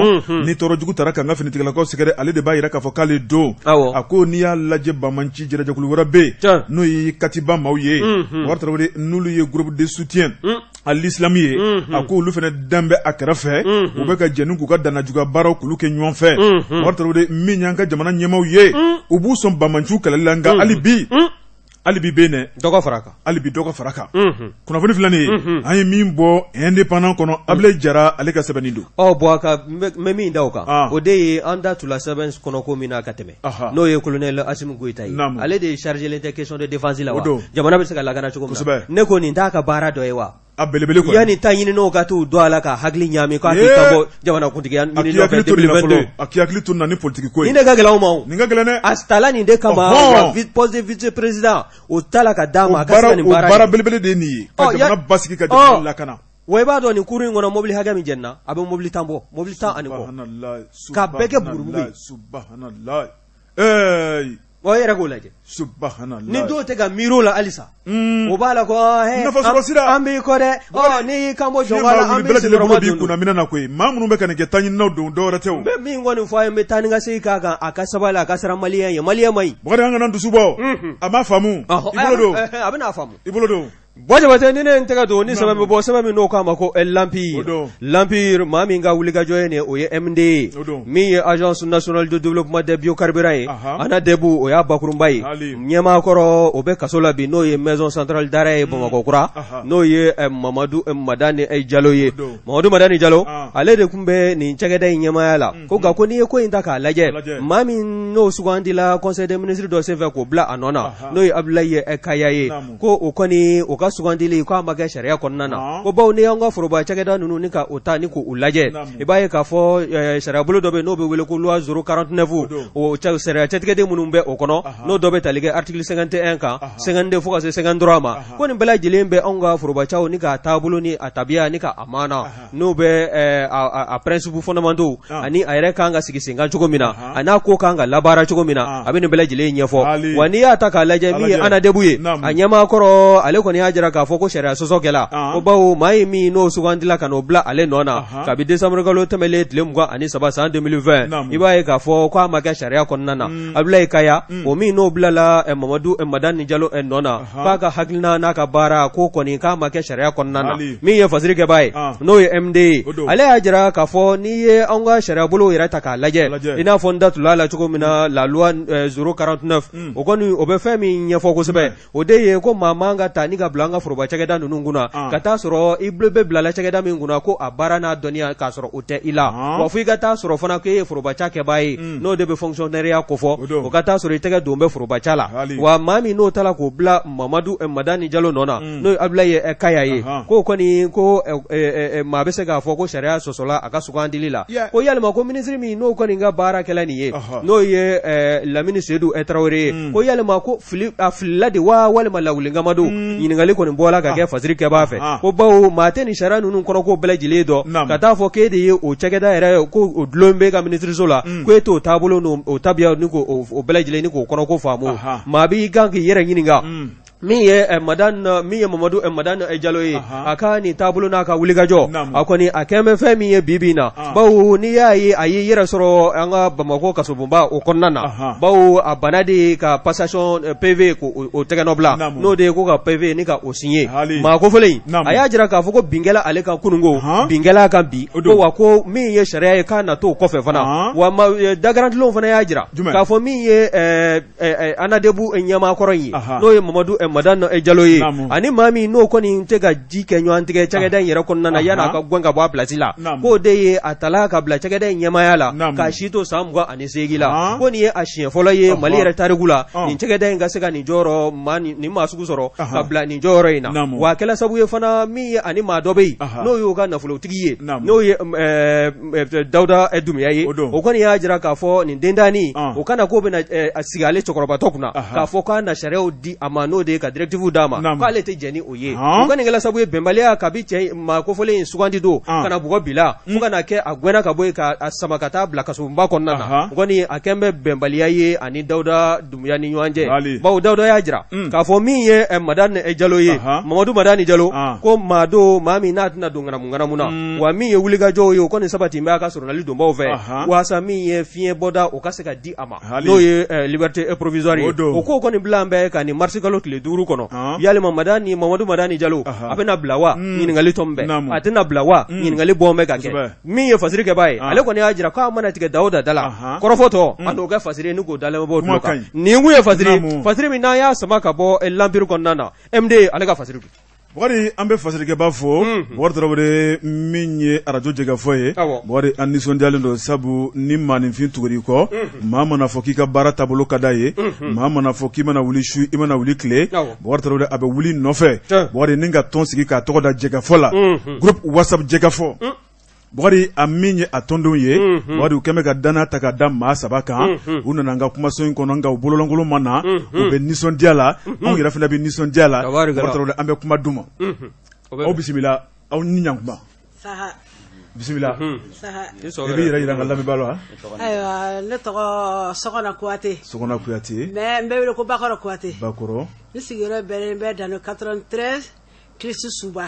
ni tɔɔrɔ jugu taara k'an ka finitigilakaw sɛgɛrɛ ale de b'a yira k'a fɔ k'ale don a ko n'i y'a lajɛ banbanci jɛrɛjɛkulu wɛrɛ bɛ yen n'o ye Katiba maaw ye Bɔkari Tarawele n'olu ye groupe de soutien à l'islam ye a ko olu fana dan bɛ a kɛrɛfɛ u bɛ ka jɛni k'u ka danajuguya baaraw k'olu kɛ ɲɔgɔn fɛ Bɔkari Tarawele min y'an ka jamana ɲɛmaaw ye u b'u sɔn banbanciw kɛlɛli la nka hali bi bɛ yen dɛ hali bi dɔ ka fara a kan kunnafoni filɛ nin ye an ye min bɔ indépendant kɔnɔ Ablaye Jara ale ka sɛbɛnni don bon a ka n bɛ min da o kan o de ye an da tula sɛbɛn kɔnɔ ko min na ka tɛmɛ n'o ye colonel Asimu Goyita ye ale de chargé tɛ question de défense la wa jamana bɛ se ka lakana cogo min na ne ko nin t'a ka baara dɔ ye wa a belebele quoi yani ta ɲinin'o ka t'u don a la ka hakili ɲaami k'a k'i ka bɔ jamanakuntigiya ɲini nɔfɛ 2022 a k'i hakili to na ni politique ko ye nin de ka gɛlɛn anw ma o nin ka gɛlɛn dɛ a tala nin de kama poste vice président o tala ka d'a ma a ka se ka nin baara o baara belebele de ye nin ye ka jamana basigi ka jamana lakana wa i b'a dɔn nin kurun in kɔnɔ mobili hakɛ min jɛnna a bɛ mobili 10 bɔ mobili 10 ani kɔ ka bɛɛ kɛ buruburu ye subhanallah wa yɛrɛ k'o lajɛ subhanallah ni dɔw tɛ ka miir'o la halisa o b'a la ko an b'i kɔ dɛ n'i y'i kan bɔ jɔnba la an b'i sigiyɔrɔma b'i kunna minɛ na koyi maa minnu bɛ ka nin kɛ taɲininaw don dɔwɛrɛ tɛ o n bɛ min kɔni fɔ a ye n bɛ taa ni ka segin k'a kan a ka sabali a ka siran maliyɛn ye maliyɛn ma ɲi Bɔkari an kana dusu bɔ a m'a faamu i bolo don a bɛna faamu i bolo don Bojabate ni ne ntega do ni sama bo sama mi no ka mako Lampir mami nga wuliga joyene o ye MD mi ye Agence Nationale de Développement des Biocarburants ana debu o ya Bakurumbai nyama koro o be kasola bi no ye Maison Centrale d'Arrêt Bamako kura no ye Mamadou Madani Diallo ye Mamadou Madani Diallo ale de kumbe ni chageda nyama yala ko ga ko ni ko indaka laje mami no sugandila Conseil des ministres do se ko bla anona no ye Abdoulaye Kayaye ko o koni o ka sugandili ko amaga sharia konnana ko baw ne yanga furuba chageda nunu nika ota ni ko ulaje ibaye ka fo sharia bulu dobe no be wele ko loi 049 o cha sharia chatigede munumbe o kono no dobe talige article 51 ka 52 fo ka 53 ma ko ni bela jilembe anga furuba chawo nika tabulu ni atabia nika amana no be a principe fondamentaux ani ayre kanga sigisinga chugomina ana ko kanga labara chugomina abin bela jile nyefo wani ya taka laje mi ana debuye anyama koro ale ko ni ajira ka foko sharia soso kela o bawo mai mi no sugandila kano bla ale nona ka bi December galo temele tlemgwa ani saba san 2020 ibaye ka fo ko amaga sharia konnana Abdoulaye Kaya o mi no bla la Mamadou Madani Diallo nona ka haklina naka bara ko koni ka amaga sharia konnana mi ye fasiri ke baye no ye MD ale ajira ka fo ni ye anga sharia bulu ira taka laje ina fonda tulala chukomina la loi 049 o koni o be femi nyefo ko sebe o de ye ko mamanga tani ga blanga furuba chageda nununguna kata soro iblebe blala chageda minguna ko abara na donia ka soro ute ila wa fu gata soro fana ko ye furuba chake bayi no de be fonctionnaire ko fo o kata soro itega dombe furuba chala wa mami no tala ko bla Mamadou Madani Diallo nona no Abdoulaye Kayaye ko koni ko ma bese ga fo ko sharia sosola aka sugandilila ko yalma ko ministre mi no koni nga bara kelani ye no ye Lamine Seydou Traoré ko yalma ko flade wa wal malawlinga madu yingali ko bola ka ke fasiri ke bafe ko bawo mateni shara nunu kono ko bela jile do kata fo ke de o chegeda era ko o dlombe ka ministre sola ko to tabulo no o tabia ni ko o bela jile ni ko kono ko famu ma bi gangi yere yininga mi ye Mamadou Madani Diallo ye aka ni tabulo na ka wuliga jo akoni akeme fe mi ye bibina bawo ni yayi ayi yere soro anga Bamako kasubumba o konnana bawo abanadi ka passation PV ko o teganobla no de ko ka PV ni ka o signé ma ko fele aya jira ka foko bingela ale kan kunungo bingela kan bi ko wa ko mi ye sharia ye kana to ko fe fana wa dagarant lo fana ya jira ka fo mi ye anadebu enyama koronyi no ye Mamadou Madani Diallo ye ani mami no koni tega jike nyo antike chageda yere konnana yana ka gwenga bwa plasila ko de ye atala ka bla chageda nyama yala ka shito samgwa ani segila ko ni ye ashien folo ye mali yere tarigula ni chageda nga sega ni joro mani ni masugu soro ka bla ni joro ina wa kala sabu ye fana mi ani ma dobe no yo ga na fulo tigiye no ye Dauda Edumia ye o koni ya jira ka fo ni dendani o kana ko be na asigale chokoroba tokuna ka fo kana shareo di amano de ka directive dama ko ale te jeni oye ko ngela sabu e bembalia ka bi che ma ko fole in sugandi do kana bugo bila fuga na ke agwena ka boy ka asamakata bla ka so mba ko nana ko ni akembe bembalia ye ani Dauda Dumya ni nyanje bawo Dauda ya jira ka fo mi ye Madani Diallo ye Mamadou Madani Diallo ko mado mami na dungana mungana muna wa mi ye wuliga jo yo ko ni sabati mba ka soro na lido mba ove wa sa mi ye fien boda o ka se ka di ama no ye liberté provisoire o ko ni blambe ka ni marsikalo le duru kono yale Mamadou Madani Diallo abena blawa ngali tombe atina blawa ngali bombe kake mi ye fasiri ke baye ale ko ni ajira ka mana tike Dauda dala korofoto ando ga fasiri ni go dala bo doka ni ngu ye fasiri mi na ya sama ka bo lampiru konnana MD ale ga fasiri Bwari ambe fasiri ke bafo bwari trawre minye arajo jega foye bwari anison dialendo sabu ni manifin tuguri ko mama na foki ka bara tabolo kadaye mama na foki mana wuli shu imana wuli kle bwari trawre abe wuli nofe bwari ninga ton sigi ka tokoda jega fola group WhatsApp jega fo bwari aminye atondo ye bwari ukeme ka dana taka dama sabaka unana nga kuma so inkono nga ubololongolo mana ube nison diala on gira fina bi nison diala bwari trawre ambe kuma duma o bismillah aw ninyanguma saha bismillah saha ebi ira ngalla mi balo ha aywa le to sokona kuate me mbewele ko bakoro kuate bakoro ni sigiro be dans 93 Christ Suba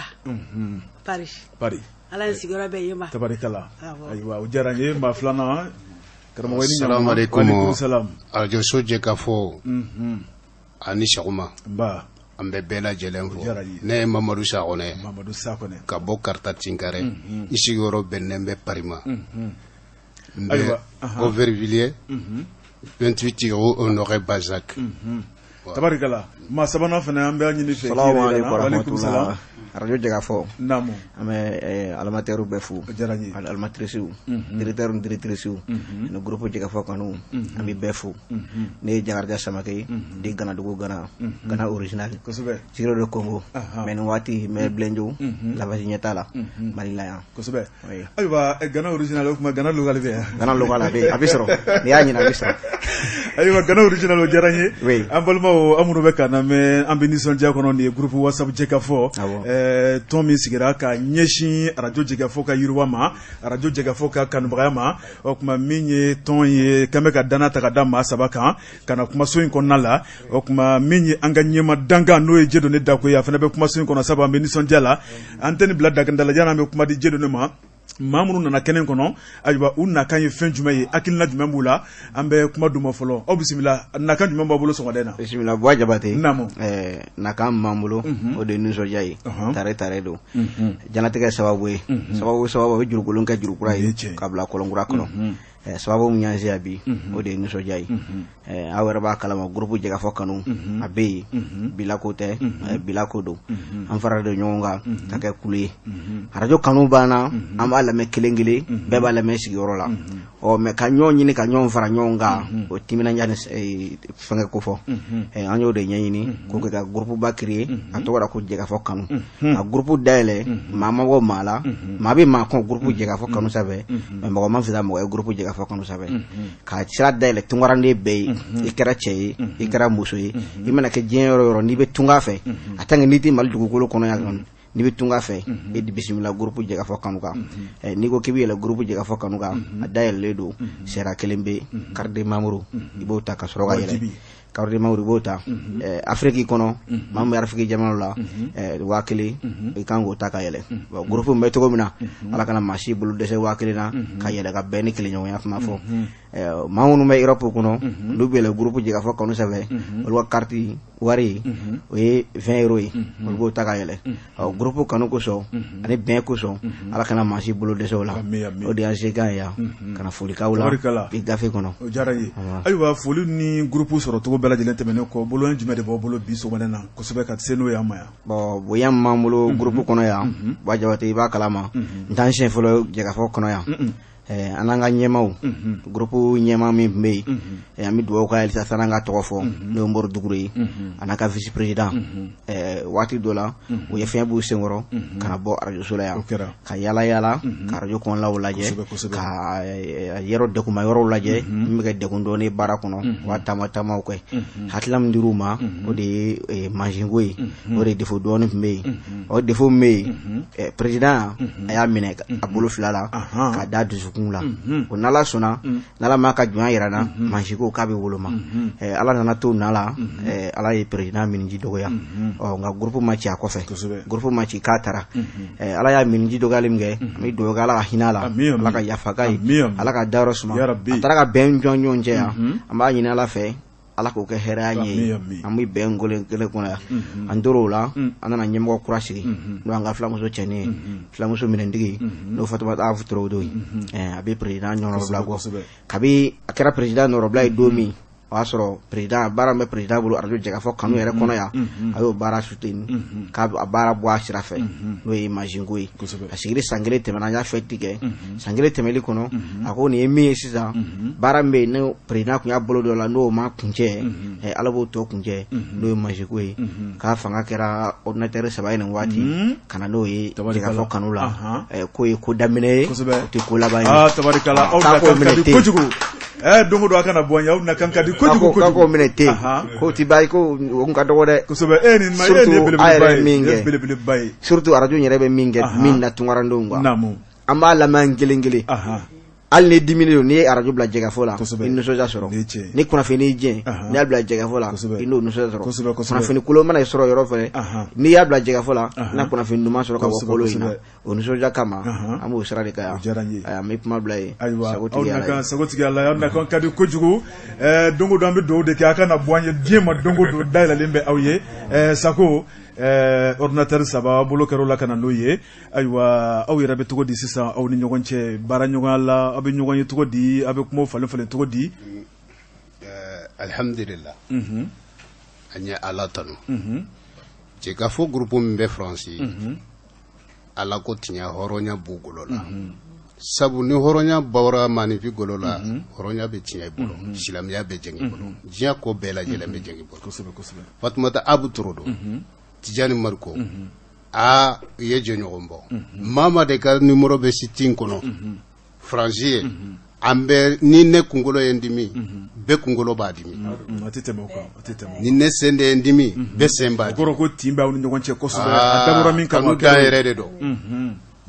Paris ala sigiro be yema tabarikala aywa ujaranye ma flana karamo wani assalamu alaikum salam aljo soje kafo ani shaguma ba an bɛ bɛɛ lajɛlen fo ne ye Mamadu Sakone ka bɔ Karta Tinkare i sigiyɔrɔ bɛnnen bɛ Parima n bɛ Aubervilliers 28 au Nord Bazac tabarikala ma sabana fana an bɛ ɲini fɛ salamu alaikum warahmatullah radio Jagafo namu an bɛ animateurs bɛɛ fo animatrices directeurs directrices no groupe Jagafo kanu an bɛ bɛɛ fo ne ye Jakarija Samake de Ganadugu Gana original kosɛbɛ Siro de Congo mais nin waati mais Blenjo Labaji ɲɛta la Mali la yan kosɛbɛ ayiwa Gana original o kuma Gana local bɛ yan Gana local a bɛ sɔrɔ ni y'a ɲini a bɛ sɔrɔ ayiwa Gana original o diyara n ye an balimaw amuru bɛ ka na mɛ an bɛ nisɔndiya kɔnɔ nin ye groupe WhatsApp Jagafo tɔn min sigira ka ɲɛsin radio Jagafo ka yiriwa ma radio Jagafo ka kanubagaya ma o kuma min ye tɔn ye kan bɛ ka dana ta ka da maa saba kan ka na kumaso in kɔnɔna la o kuma min ye an ka ɲɛma dankan n'o ye Dieudonné Dako ye a fana bɛ kumaso in kɔnɔ sabu an bɛ nisɔndiya la an tɛ nin bila daganda la yanni an bɛ kuma di Dieudonné ma maa minnu nana kɛnɛ kɔnɔ ayiwa u nakan ye fɛn jumɛn ye hakilina jumɛn b'u la an bɛ kuma d'u ma fɔlɔ aw bisimila nakan jumɛn b'aw bolo sɔgɔmada in na bisimila Buwa Jabate naamu nakan m'an bolo o de ye nisɔndiya ye tare don janatigɛ sababu ye sababu bɛ jurukolon kɛ jurukura ye ka bila kɔlɔnkura kɔnɔ sababu min y'an se yan bi o de ye nisɔndiya ye aw yɛrɛ b'a kalama groupe Jagafo kanu a bɛ yen bilako tɛ bilako don an farala don ɲɔgɔn kan ka kɛ kulu ye radio kanu banna an b'a lamɛn kelen kelen bɛɛ b'a lamɛn sigiyɔrɔ la mais ka ɲɔgɔn ɲini ka ɲɔgɔn fara ɲɔgɔn kan o timinandiya ni fɛngɛ ko fɔ an y'o de ɲɛɲini k'o kɛ ka groupe ba créer a tɔgɔ la ko Jagafo kanu ka groupe dayɛlɛ maa ma bɔ maa la maa bɛ maa kɔn groupe Jagafo kanu sanfɛ mais mɔgɔ ma fisa mɔgɔ ye groupe Jagafo kanu sanfɛ ka sira dayɛlɛ tungaranden bɛɛ ye i kɛra cɛ ye i kɛra muso ye i mana kɛ diɲɛ yɔrɔ yɔrɔ n'i bɛ tunga fɛ a tant que n'i tɛ Mali dugukolo kɔnɔ yan n'i bɛ tunga fɛ i bisimila groupe Jagafo kanu kan n'i ko k'i bɛ yɛlɛ groupe Jagafo kanu kan a dayɛlɛlen don sariya kelen bɛ carte de membre i b'o ta ka sɔrɔ ka yɛlɛ carte de membre i b'o ta Afrique kɔnɔ maa min bɛ Afrique jamanaw la 1000 i kan k'o ta ka yɛlɛ bon groupe min bɛ cogo min na Ala kana maa si bolo dɛsɛ 1000 na ka yɛlɛ ka bɛn ni kelenɲɔgɔnya kuma fɔ maa minnu bɛ Europe kɔnɔ n'u bɛ yɛlɛ groupe Jagafo kanu sanfɛ olu ka carte wari o ye 20 euros ye olu b'o ta ka yɛlɛ groupe kanu kosɔn ani bɛn kosɔn Ala kana maa si bolo dɛsɛ o la o de y'an se kan ye yan kana foli k'aw la i gafe kɔnɔ o diyara n ye ayiwa foli ni groupe sɔrɔ cogo bɛɛ lajɛlen tɛmɛnen kɔ bolo jumɛn de b'aw bolo bi sɔgɔmada in na kosɛbɛ ka se n'o ye an ma yan bon bonya min b'an bolo groupe kɔnɔ yan Buwa Jabate i b'a kalama n t'an siɲɛ fɔlɔ Jagafo kɔnɔ yan an n'an ka ɲɛmaw groupe ɲɛma min tun bɛ yen an bɛ dugawu k'a ye sisan an ka tɔgɔ fɔ n'o ye Mori Dugure ye a n'a ka vice président waati dɔ la u ye fiɲɛ b'u senkɔrɔ ka na bɔ radio so la yan ka yaala yaala ka radio kɔnɔnaw lajɛ ka yɔrɔ degunma yɔrɔw lajɛ min bɛ kɛ degun dɔɔnin baara kɔnɔ u ka taama taamaw kɛ hakilina min dir'u ma o de ye mansinko ye o de ye défaut dɔɔnin tun bɛ yen o défaut min bɛ yen président a y'a minɛ a bolo fila la k'a da dusu la o n'Ala sɔnna n'Ala m'a ka jɔnya yira na mansiko k'a bɛ woloma Ala nana to nala Ala ye président miniji dɔgɔya nka groupe ma ci a kɔfɛ groupe ma ci k'a taara Ala y'a miniji dɔgɔyali min kɛ an bɛ dugawu kɛ Ala ka hinɛ a la Ala ka yafa k'a ye Ala ka dayɔrɔ suma a taara ka bɛn jɔn ɲɔgɔn cɛ yan an b'a ɲini Ala fɛ Ala k'o kɛ hɛrɛ an ye an bɛ bɛn kelen kɔnɔ yan an tor'o la an nana ɲɛmɔgɔ kura sigi n'o an ka filamuso cɛnin ye filamuso minɛntigi n'o Fatumata Togodo ye a bɛ président ɲɔnɔrɔbila kɔ kabi a kɛra président nɔrɔbila ye don min o y'a sɔrɔ président baara min bɛ président bolo radio Jagafo kanu yɛrɛ kɔnɔ yan a y'o baara soutenir k'a baara bɔ a sira fɛ n'o ye mansinko ye a sigili san kelen tɛmɛna an y'a fɛti kɛ san kelen tɛmɛli kɔnɔ a ko nin ye min ye sisan baara min bɛ yen ne président tun y'a bolo dɔ la n'o ma kuncɛ Ala b'o tɔ kuncɛ n'o ye mansinko ye k'a fanga kɛra ordinateur 3 ye nin waati ka na n'o ye Jagafo kanu la k'o ye ko daminɛ ye o tɛ ko laban ye tabarikala aw da kan ka di kojugu don o don a kana bɔ n ye aw na kan ka di kojugu k'o minɛ ten k'o ti ban ko o ka dɔgɔ dɛ kosɛbɛ surtout a yɛrɛ min kɛ surtout radio yɛrɛ bɛ min kɛ min na tungarandenw quoi an b'a lamɛn kelen kelen hali ni dimini don ni arajo bila jɛgɛfɔ la i nisɔndiya sɔrɔ ni kunnafoni jɛn n'i y'a bila jɛgɛfɔ la i n'o nisɔndiya sɔrɔ kunnafoni kolon mana sɔrɔ yɔrɔ fɛ n'i y'a bila jɛgɛfɔ la n'a kunnafoni ɲuman sɔrɔ ka bɔ kolon in na o nisɔndiya kama an b'o sira de kan yan an bɛ kuma bila yen sagotigi ala aw na kan ka di kojugu don o don an bɛ dugawu de kɛ a kana bɔ an ye diɲɛ ma don o don dayɛlɛlen bɛ aw ye Sako ordinateur saba bolo kɛr'o la ka na n'o ye ayiwa aw yɛrɛ bɛ cogo di sisan aw ni ɲɔgɔn cɛ baara ɲɔgɔnya la aw bɛ ɲɔgɔn ye cogo di aw bɛ kumaw falen falen cogo di alhamdulillah an ye ala tanu jɛgɛfɔ groupe min bɛ France ala ko tiɲɛ hɔrɔnya b'u golo la sabu ni hɔrɔnya bawra manifin golo la hɔrɔnya bɛ tiɲɛ i bolo silamɛya bɛ jɛn i bolo diɲɛ ko bɛɛ lajɛlen bɛ jɛn i bolo Fatumata Abu Torodo Tijani Marko a ye jɛɲɔgɔn bɔ mama de ka numéro bɛ sitin kɔnɔ France ye an bɛ ni ne kunkolo ye n dimi bɛɛ kunkolo b'a dimi ni ne sen de ye n dimi bɛɛ sen b'a dimi ko tin b'aw ni ɲɔgɔn cɛ kosɛbɛ a dabɔra min kama kanu dan yɛrɛ de don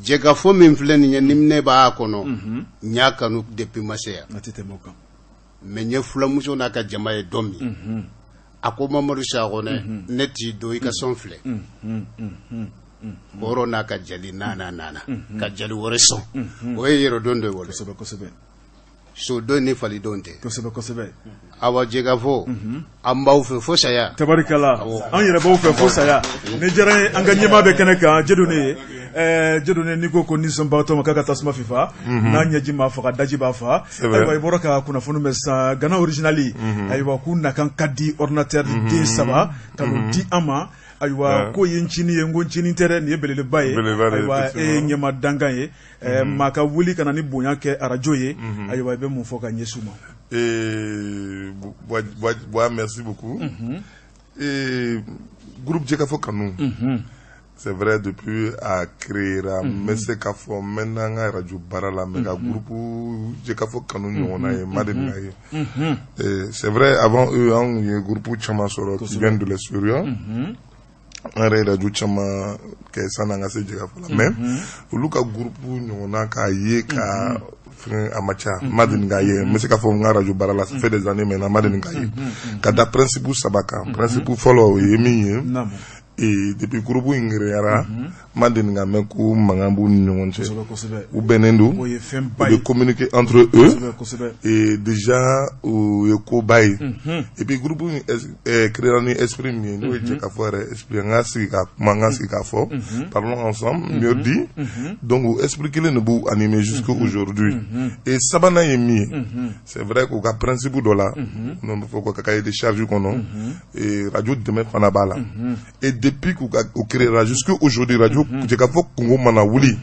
jɛgɛfɔ min filɛ nin ye ni ne b'a kɔnɔ n y'a kanu depuis ma se yan mais n ye fulamuso n'a ka jama ye dɔ min a ko Mamadu Sakɔnɛ ne t'i don i ka sɔn filɛ hɔrɔn n'a ka jali nana ka jali wɛrɛ sɔn o ye yɛrɛdɔn dɔ ye wale sodon ni falidon tɛ kosɛbɛ awa jɛgɛfɔ an b'aw fɛ fo saya tabarikala an yɛrɛ b'aw fɛ fo saya ni diyara ye an ka ɲɛmaa bɛ kɛnɛ kan Jedone n'i ko nisɔnbagatɔ ma k'a ka tasuma fifa n'a ɲɛji m'a faga daji b'a fa ayiwa i bɔra ka kunnafoni mɛn sisan Gana originali ayiwa k'u nakan ka di ordinateur den 3 ka n'o di an ma ayiwa ko ye ncini ye n ko ncini tɛ dɛ nin ye belebeleba ye ayiwa e ye ɲɛma dankan ye maa ka wuli ka na ni bonya kɛ arajo ye ayiwa i bɛ mun fɔ ka ɲɛsin u ma merci beaucoup groupe Jɛgɛfɔ Kanu c'est vrai depuis à créer mais c'est qu'à fond maintenant à radio barala mais à groupe Jɛgɛfɔ Kanu ɲɔgɔn na ye madame c'est vrai avant eux on y a groupe chama soro qui vient de l'extérieur un radio chama que ça n'a se Jɛgɛfɔ la mais olu ka groupe ɲɔgɔn na ka ye ka amacha madin gaye mais c'est qu'à fond radio barala ça fait des années maintenant madin gaye kada principe sabaka principe follow yemi et depuis groupe ingréara madin ga meku mangambu ni ɲɔgɔn cɛ u bɛnnen don u bɛ communiquer entre eux et déjà u ye koba ye et puis groupe créera ni esprit min n'o ye Jɛgɛfɔ yɛrɛ esprit an ka sigi ka kuma an ka sigi ka fɔ parlons ensemble mieux dit donc esprit kelen de b'u animer jusqu'à aujourd'hui et sabanan ye min ye c'est vrai k'u ka principe dɔ la n'o bɛ fɔ ko ka cahier de charge kɔnɔ et radio dɛmɛ fana b'a la et depuis qu'u créera jusqu'à aujourd'hui radio Jɛgɛfɔ kungo mana wuli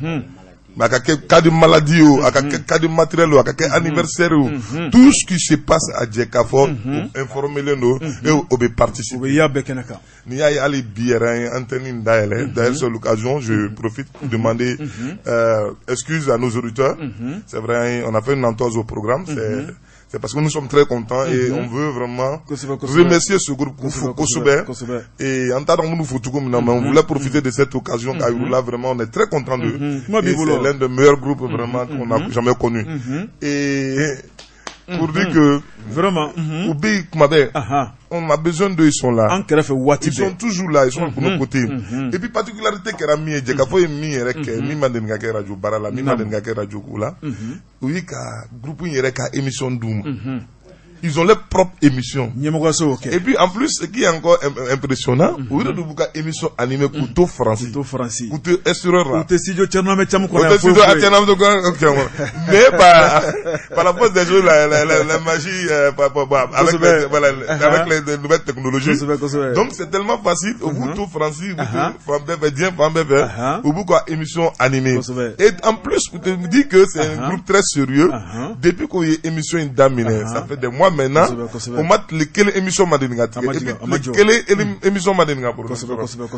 mais à cas de maladie ou à cas de matériel ou à cas anniversaire ou tout ce qui se passe à Jɛgɛfɔ informer les nous et on peut participer ni y a ali bière antenne d'ailleurs sur l'occasion je profite pour demander excuse à nos auditeurs c'est vrai on a fait une entorse au programme c'est parce que nous sommes très contents et on veut vraiment remercier ce groupe Kosubé et en tant que nous on voulait profiter de cette occasion car là vraiment on est très contents de c'est l'un des meilleurs groupes vraiment qu'on a jamais connu et pour dire que vraiment Obi Kumabé on a besoin d'eux, ils sont là ils sont toujours là ils sont pour nos côtés et puis particularité qu'elle a mis Jɛgɛfɔ est mis mi mandenga ke radio barala mi mandenga ke radio kula oui ka groupe yere ka émission doom ils ont leur propre émission et puis en plus ce qui est encore impressionnant au lieu de bouka émission animée couteau français couteau estureur couteau studio Tchername Tcham mais par la force des choses la magie avec les nouvelles technologies donc c'est tellement facile au couteau français au bouka émission animée et en plus pour te dire que c'est un groupe très sérieux depuis qu'on y a émission d'aminé ça fait des mois maintenant on mat lesquelles émissions Madeninga lesquelles émissions Madeninga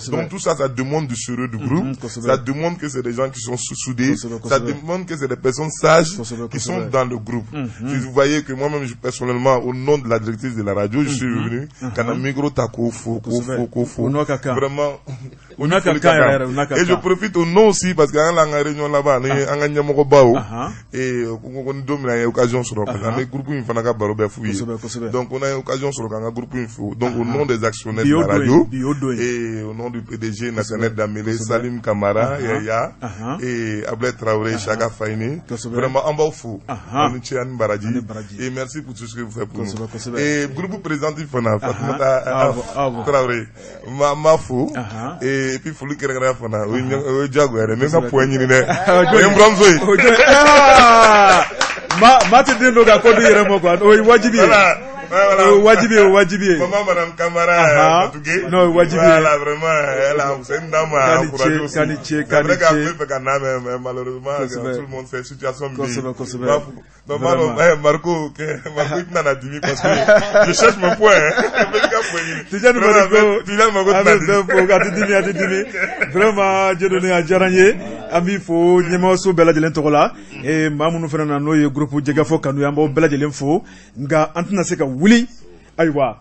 donc tout ça demande du sérieux du groupe, ça demande que c'est des gens qui sont soudés, ça demande que c'est des personnes sages qui sont dans le groupe. Si vous voyez que moi-même personnellement au nom de la directrice de la radio je suis venu quand un micro tako vraiment et je profite au nom aussi parce qu'il y a une réunion là-bas et on a eu occasion sur le groupe donc on a eu occasion sur le groupe donc au nom des actionnaires de la radio et au nom du PDG national d'Amélé Salim Kamara et Ablaye Traoré Chaka Faini vraiment en bas fou et merci pour tout ce que vous faites pour nous et groupe président Fana Traoré ma fou et puis faut lui créer Fana oui jago même pas poigné ni ma te dino ga ko dire mo ko o wajibi wajibi maman madame Camara no wajibi voilà vraiment elle a c'est une dame malheureusement tout le monde fait situation Marco nana dimi parce que je cherche mon point vraiment je donne à Jaranye ami fo nyema so bela jelen togola e mamunu fana na no ye groupe Jegafo Kanu yamba bela jelen fo nga antuna se ka wuli aywa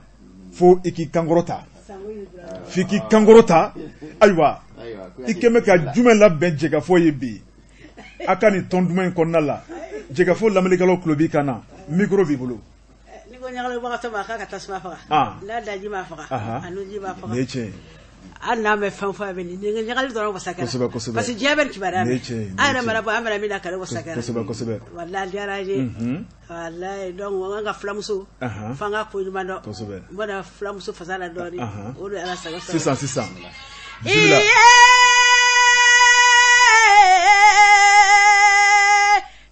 fo iki kangorota fiki kangorota aywa ikeme ka jumen la ben Jegafo ye bi akani tonduma ko nala Jegafo lamelikalo clubi kana micro bi bolo ni ko nyagalo ba ka ma ka tasma fa la daji ma fa anu ji ma fa neche anna me fanfa be ni ngal do ro sakara parce que jaben kibara ana mara ba amara mi da kare wo sakara wallahi jaraje wallahi donc nga flamso fanga ko jumando bada flamso fasala dori o do ala saga 600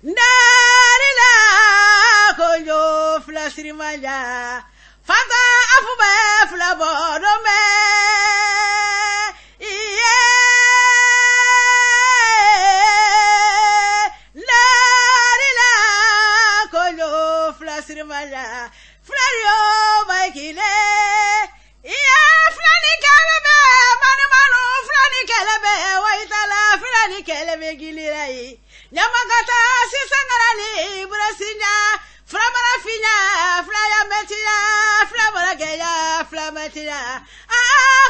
ndarila ko yo flasiri manja fanga afuba flaboro me Flario Baikile ya flani kelebe manu flani kelebe waitala flani kelebe gilirai nyamagata sisangarani burasinya flamara finya flaya metia flamara geya flamatia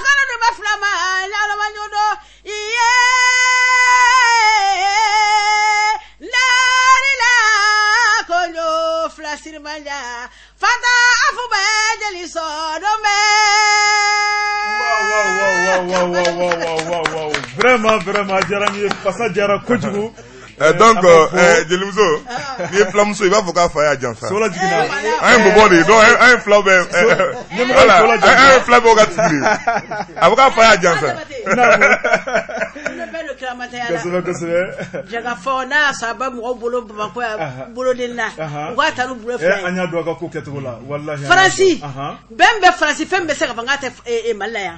kana duma flama yalo manyodo iye narila konyo flasir manja fata afuba jeli sodome wow vraiment jarami passage jara kojugu donc Jelimzo ni flamso iba foka fire jansa sola jigina un bobodi donc un flabe voilà un flabe au gatiri avoka fire jansa jaga fona sababu ko bolo bako bolo denna ngata no bolo fly anya do ka ko ketula wallahi Franci bembe Franci fembe se ka ngata malaya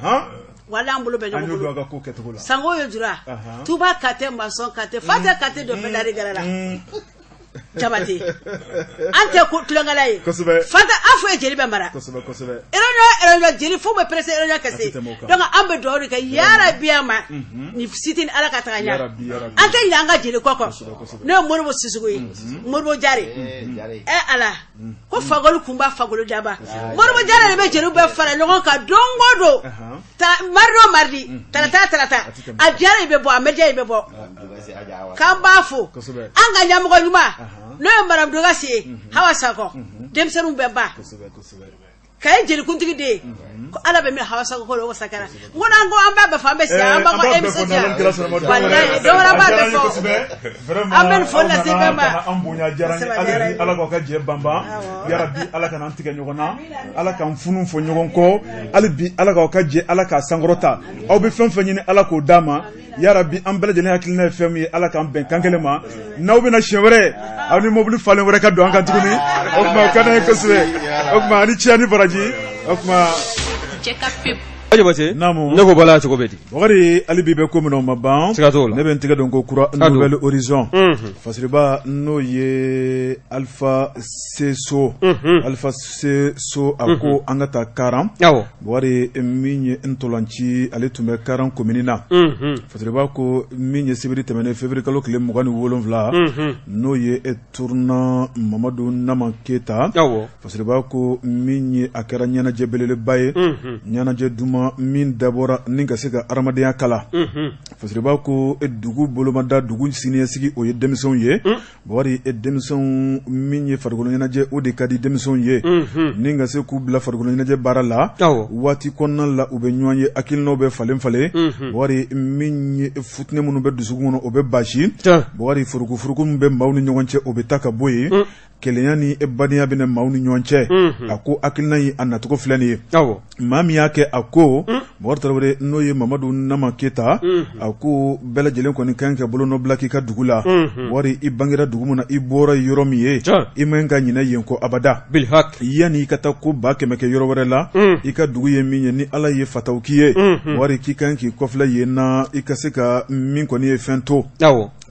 wala mbolo be nyoko sango yo dura tuba kate mason kate fata kate do pedari garala jabati ante ko tulangalaye fata afu e jeli be mara eronyo jeli fu be presse eronyo kase donc ambe do ri ka yara biama ni sitin ala ka tanya ante yanga jeli koko no morbo sisugo yi morbo jari ala ko fagolu kumba fagolu jaba morbo jari be jeli be fara nyoko ka dongodo ta mardi talata ajari be bo ameje be bo kambafu anga nyamugo nyuma no maram dogasi hawa sako dem serum bemba kay jeli kuntigi de ko ala be mi hawa sako ko lo sakara ngona ngo amba be fambe si amba ko emission wallahi do wala ba be fo amen fo la se bemba ambunya jarani ala ko ka je bamba ya rabbi ala kan antiga nyogona ala kan funu fo nyogon ko albi ala ko ka je ala ka sangorota aw be fem fanyini ala ko dama ya rabbi an bela jene hakilina fem yi ala kan ben kankelema naw bina shewre awni mobli falen wore ka do an kan tuguni okma kana ko sube okma ni chiani baraji okma ne ko bala cogo bedi bokari ali bi be ko min o ma ban ne be ntiga don ko kura nouvelle horizon fasiriba no ye alpha seso ako angata karam bokari minye ntolanci ale tumbe karam kominina fasiriba ko minye sibiri temene février kalo kile mugani wolonvla no ye tourna Mamadou Naman Keita fasiriba ko minye akara nyana jebelele baye nyana je duma min dabora ninga sega aramadenya kala fasiriba ko dugu bolomada dugu siniɲɛsigi o ye denmisɛnw ye bawari denmisɛnw min ye farikolo ɲɛnajɛ o de ka di denmisɛnw ye ni ka se k'u bila farikolo ɲɛnajɛ baara la waati kɔnɔna la u bɛ ɲɔgɔn ye hakilinaw bɛ falen falen bawari min ye futinɛ minnu bɛ dusukun kɔnɔ o bɛ basi bawari furukufuruku min bɛ maaw ni ɲɔgɔn cɛ o bɛ taa ka bɔ yen kelenya ni badenya bɛ maaw ni ɲɔgɔn cɛ a ko hakilina yi a nacogo filɛ nin ye maa min y'a kɛ a ko Bokari Tarawele n'o ye Mamadou Naman Keita a ko bɛɛ lajɛlen kɔni kan ka bolo nɔ bila k'i ka dugu la wari i bangera dugu min na i bɔra yɔrɔ min ye i man ka ɲinɛ yen kɔ abada yanni i ka taa ko 100 kɛ yɔrɔ wɛrɛ la i ka dugu ye min ye ni Ala ye fataw k'i ye wari k'i kan k'i kɔfilɛ yen na i ka se ka min kɔni ye fɛn to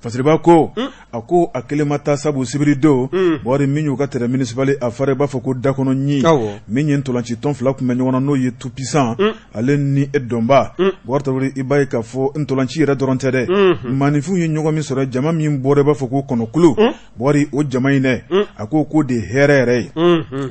fasiriba ko a ko a kelen ma taa sabu sibiri don bɔri min y'u ka terrain municipal a fara b'a fɔ ko dakɔnɔ ɲi min ye ntolanci tɔn fila kun bɛ ɲɔgɔn na n'o ye tout puissant ale ni dɔnba Bokari Tarawele i b'a ye k'a fɔ ntolanci yɛrɛ dɔrɔn tɛ dɛ maanifinw ye ɲɔgɔn min sɔrɔ jama min bɔra i b'a fɔ ko kɔnɔkulu bɔri o jama in dɛ a ko de hɛrɛ yɛrɛ ye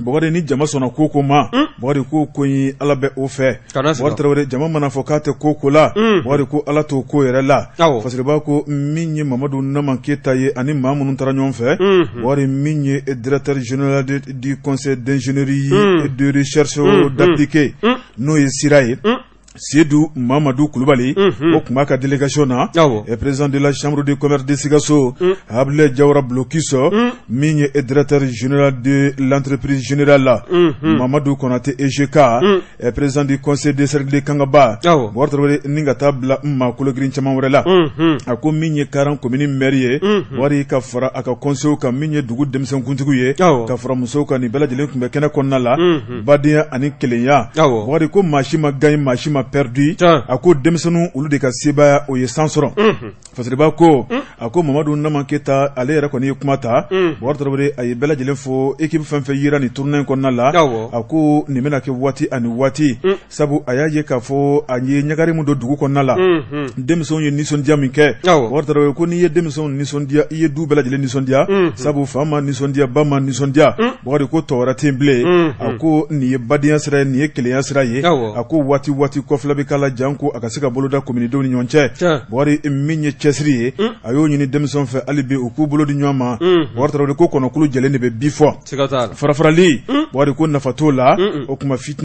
Bokari ni jama sɔnna ko ma bɔri ko in Ala bɛ o fɛ Bokari Tarawele jama mana fɔ k'a tɛ ko la bɔri ko Ala t'o ko yɛrɛ la fasiriba ko min ye Mamadou Naman Keita ye ani maa minnu taara ɲɔgɔn fɛ wari min ye directeur général du conseil d'ingénierie et de recherche d'appliquer n'o ye sira ye Seydou Mamadou Kulubali o tun b'a ka délégation na et président de la chambre de commerce de Sikasso Abdoulaye Diawara Blokiso min ye directeur général de l'entreprise générale la Mamadou Konate EGK et président du conseil des cercles de Kangaba Bokari Tarawele ni ka taa bila maa kologirin caman wɛrɛ la a ko min ye Karan commune maire ye wari ka fara a ka conseil kan min ye dugu denmisɛnkuntigiw ye ka fara musow kan nin bɛɛ lajɛlen tun bɛ kɛnɛ kɔnɔna la badenya ani kelenya wari ko maa si ma gagné maa si ma perdu a ko denmisɛnninw olu de ka sebaya o ye san sɔrɔ fasiriba ko a ko Mamadou Naman Keita ale yɛrɛ kɔni ye kuma ta Bokari Tarawele a ye bɛɛ lajɛlen fo équipe fɛn fɛn yira nin tournée in kɔnɔna la a ko nin bɛna kɛ waati ani waati sabu a y'a ye k'a fɔ a ye ɲagari min don dugu kɔnɔna la denmisɛnw ye nisɔndiya min kɛ Bokari Tarawele ko n'i ye denmisɛnw nisɔndiya i ye du bɛɛ lajɛlen nisɔndiya sabu fa ma nisɔndiya ba ma nisɔndiya Bokari ko tɔ wɛrɛ tɛ yen bilen a ko nin ye badenya sira ye nin ye kelenya sira ye a ko waati kɔfɛla bɛ k'a la jan ko a ka se ka bolo da kominidenw ni ɲɔgɔn cɛ Bokari min ye cɛsiri ye a y'o ɲini denmisɛnw fɛ hali bi u k'u bolo di ɲɔgɔn ma Bokari Tarawele ko kɔnɔkulu jɛlen de bɛ bi fɔ farafarali Bokari ko nafa t'o la o kuma fitinɛ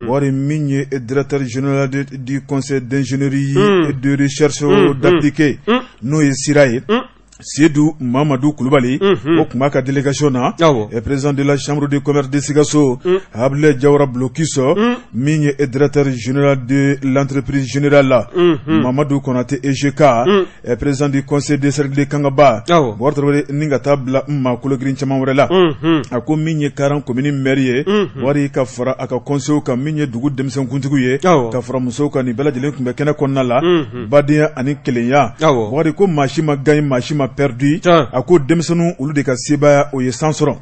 Bokari min ye directeur général du conseil d'ingénierie et de recherche d'appliquer n'o ye sira ye Seydou Mamadou Kulubali o tun b'a ka délégation na et président de la chambre de commerce de Sikasso Abdoulaye Diawara Blokiso min ye directeur général de l'entreprise générale la Mamadou Konate EGK et président du conseil des cercles de Kangaba Bokari Tarawele ni ka taa bila maa kologirin caman wɛrɛ la a ko min ye Karan commune maire ye wari ka fara a ka conseil kan min ye dugu denmisɛnkuntigiw ye ka fara musow kan nin bɛɛ lajɛlen tun bɛ kɛnɛ kɔnɔna la badenya ani kelenya Bokari ko maa si ma gagné maa si ma perdu a ko denmisɛnninw olu de ka sebaya o ye san sɔrɔ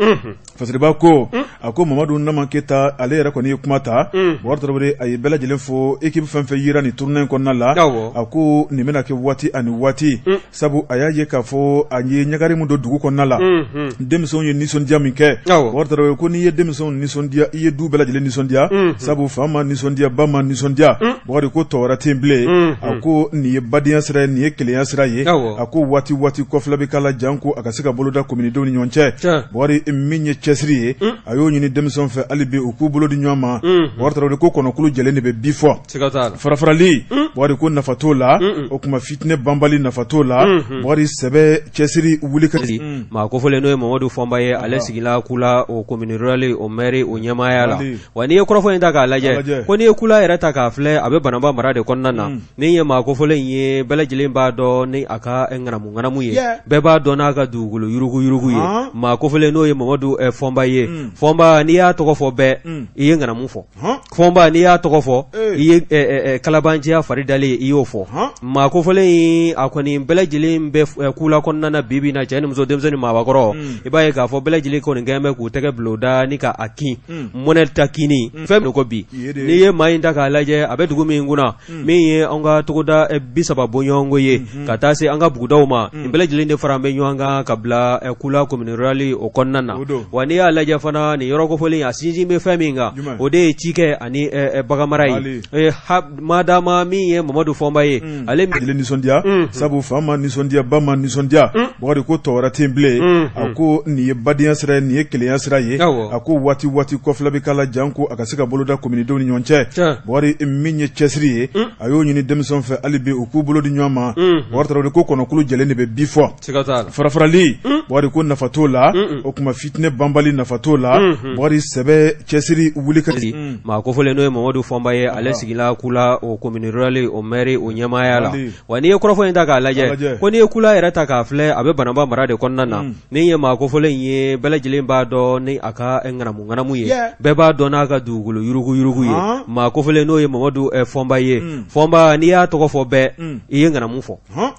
fasiriba ko a ko Mamadou Naman Keita ale yɛrɛ kɔni ye kuma ta Bokari Tarawele a ye bɛɛ lajɛlen fo équipe fɛn fɛn yira nin tournée in kɔnɔna la a ko nin bɛna kɛ waati ani waati sabu a y'a ye k'a fɔ a ye ɲagari min don dugu kɔnɔna la denmisɛnw ye nisɔndiya min kɛ Bokari Tarawele ko n'i ye denmisɛnw nisɔndiya i ye du bɛɛ lajɛlen nisɔndiya sabu fa ma nisɔndiya ba ma nisɔndiya Bokari ko tɔ wɛrɛ tɛ yen bilen a ko nin ye badenya sira ye nin ye kelenya sira ye a ko waati kɔfɛla bɛ k'a la jan ko a ka se ka bolo da kominidenw ni ɲɔgɔn cɛ Bokari min ye cɛsiri ye a y'o ɲini denmisɛnw fɛ hali bi u k'u bolo di ɲɔgɔn ma Bokari Tarawele ko kɔnɔkulu jɛlen de bɛ bi fɔ farafarali Bokari ko nafa t'o la o kuma fitinɛ banbali nafa t'o la Bokari sɛbɛ cɛsiri wuli ka maa kofɔlen n'o ye Mamadu Fɔnba ye ale sigila Kula o commune rurale o maire o ɲɛmaaya la wa n'i ye kɔrɔfɔ in ta k'a lajɛ ko n'i ye Kula yɛrɛ ta k'a filɛ a bɛ Bananba mara de kɔnɔna na ni ye maa kofɔlen ye bɛɛ lajɛlen b'a dɔn ni a ka ŋanamu ye bɛɛ b'a dɔn n'a ka dugukolo yurugu ye maa kofɔlen n'o ye Mamadu fɔnba ye fɔnba n'i y'a tɔgɔ fɔ bɛɛ i ye ŋanamu fɔ fɔnba n'i y'a tɔgɔ fɔ i ye kalabanciya fari dalen i y'o fɔ maa kofɔlen a kɔni bɛɛ lajɛlen bɛ kula kɔnɔna na bibi na cɛ ni muso denmisɛnnin maabakɔrɔ i b'a ye k'a fɔ bɛɛ lajɛlen kɔni kɛn bɛ k'u tɛgɛ bila o da ni ka a kin mɔnɛ ta kini fɛn min ko bi n'i ye maa in ta k'a lajɛ a bɛ dugu min kunna min ye an ka togoda 30 bɔɲɔgɔnko ye ka taa se an ka bugudaw ma nin bɛɛ lajɛlen de fara an bɛ ɲɔgɔn kan ka bila kula commune rurale o kɔnɔna na wa n'i y'a lajɛ fana nin yɔrɔ kofɔlen a sinsin bɛ fɛn min kan o de ye cikɛ ani baganmara ye madama min ye Mamadu Fɔnba ye ale nisɔndiya sabu fa ma nisɔndiya ba ma nisɔndiya bakari ko tɔ wɛrɛ tɛ bilen a ko nin ye badenya sira ye nin ye kelenya sira ye a ko waati kɔfɛla bɛ k'a la jan ko a ka se ka boloda kominidenw ni ɲɔgɔn cɛ bakari min ye cɛsiri ye a y'o ɲini denmisɛnw fɛ hali bi u k'u bolo di ɲɔgɔn ma bakari tarawele ko kɔnɔkulu jɛlen de bɛ bi fɔ farafarali bakari ko nafa t'o la o tuma fitinɛ banbali nafa t'o la bakari sɛbɛ cɛsiri wuli ka maa kofɔlen n'o ye Mamadu Fɔnba ye ale sigila kula o commune rurale o maire o ɲɛmaaya la wa n'i ye kɔrɔfɔ in ta k'a lajɛ ko n'i ye kula yɛrɛ ta k'a filɛ a bɛ Banamba mara de kɔnɔna na min ye maa kofɔlen ye bɛɛ lajɛlen b'a dɔn ni a ka ŋanamu ye bɛɛ b'a dɔn n'a ka dugukolo yurugu ye maa kofɔlen n'o ye Mamadu Fɔnba ye Fɔnba n'i y'a tɔgɔ fɔ bɛɛ i ye ŋanamu fɔ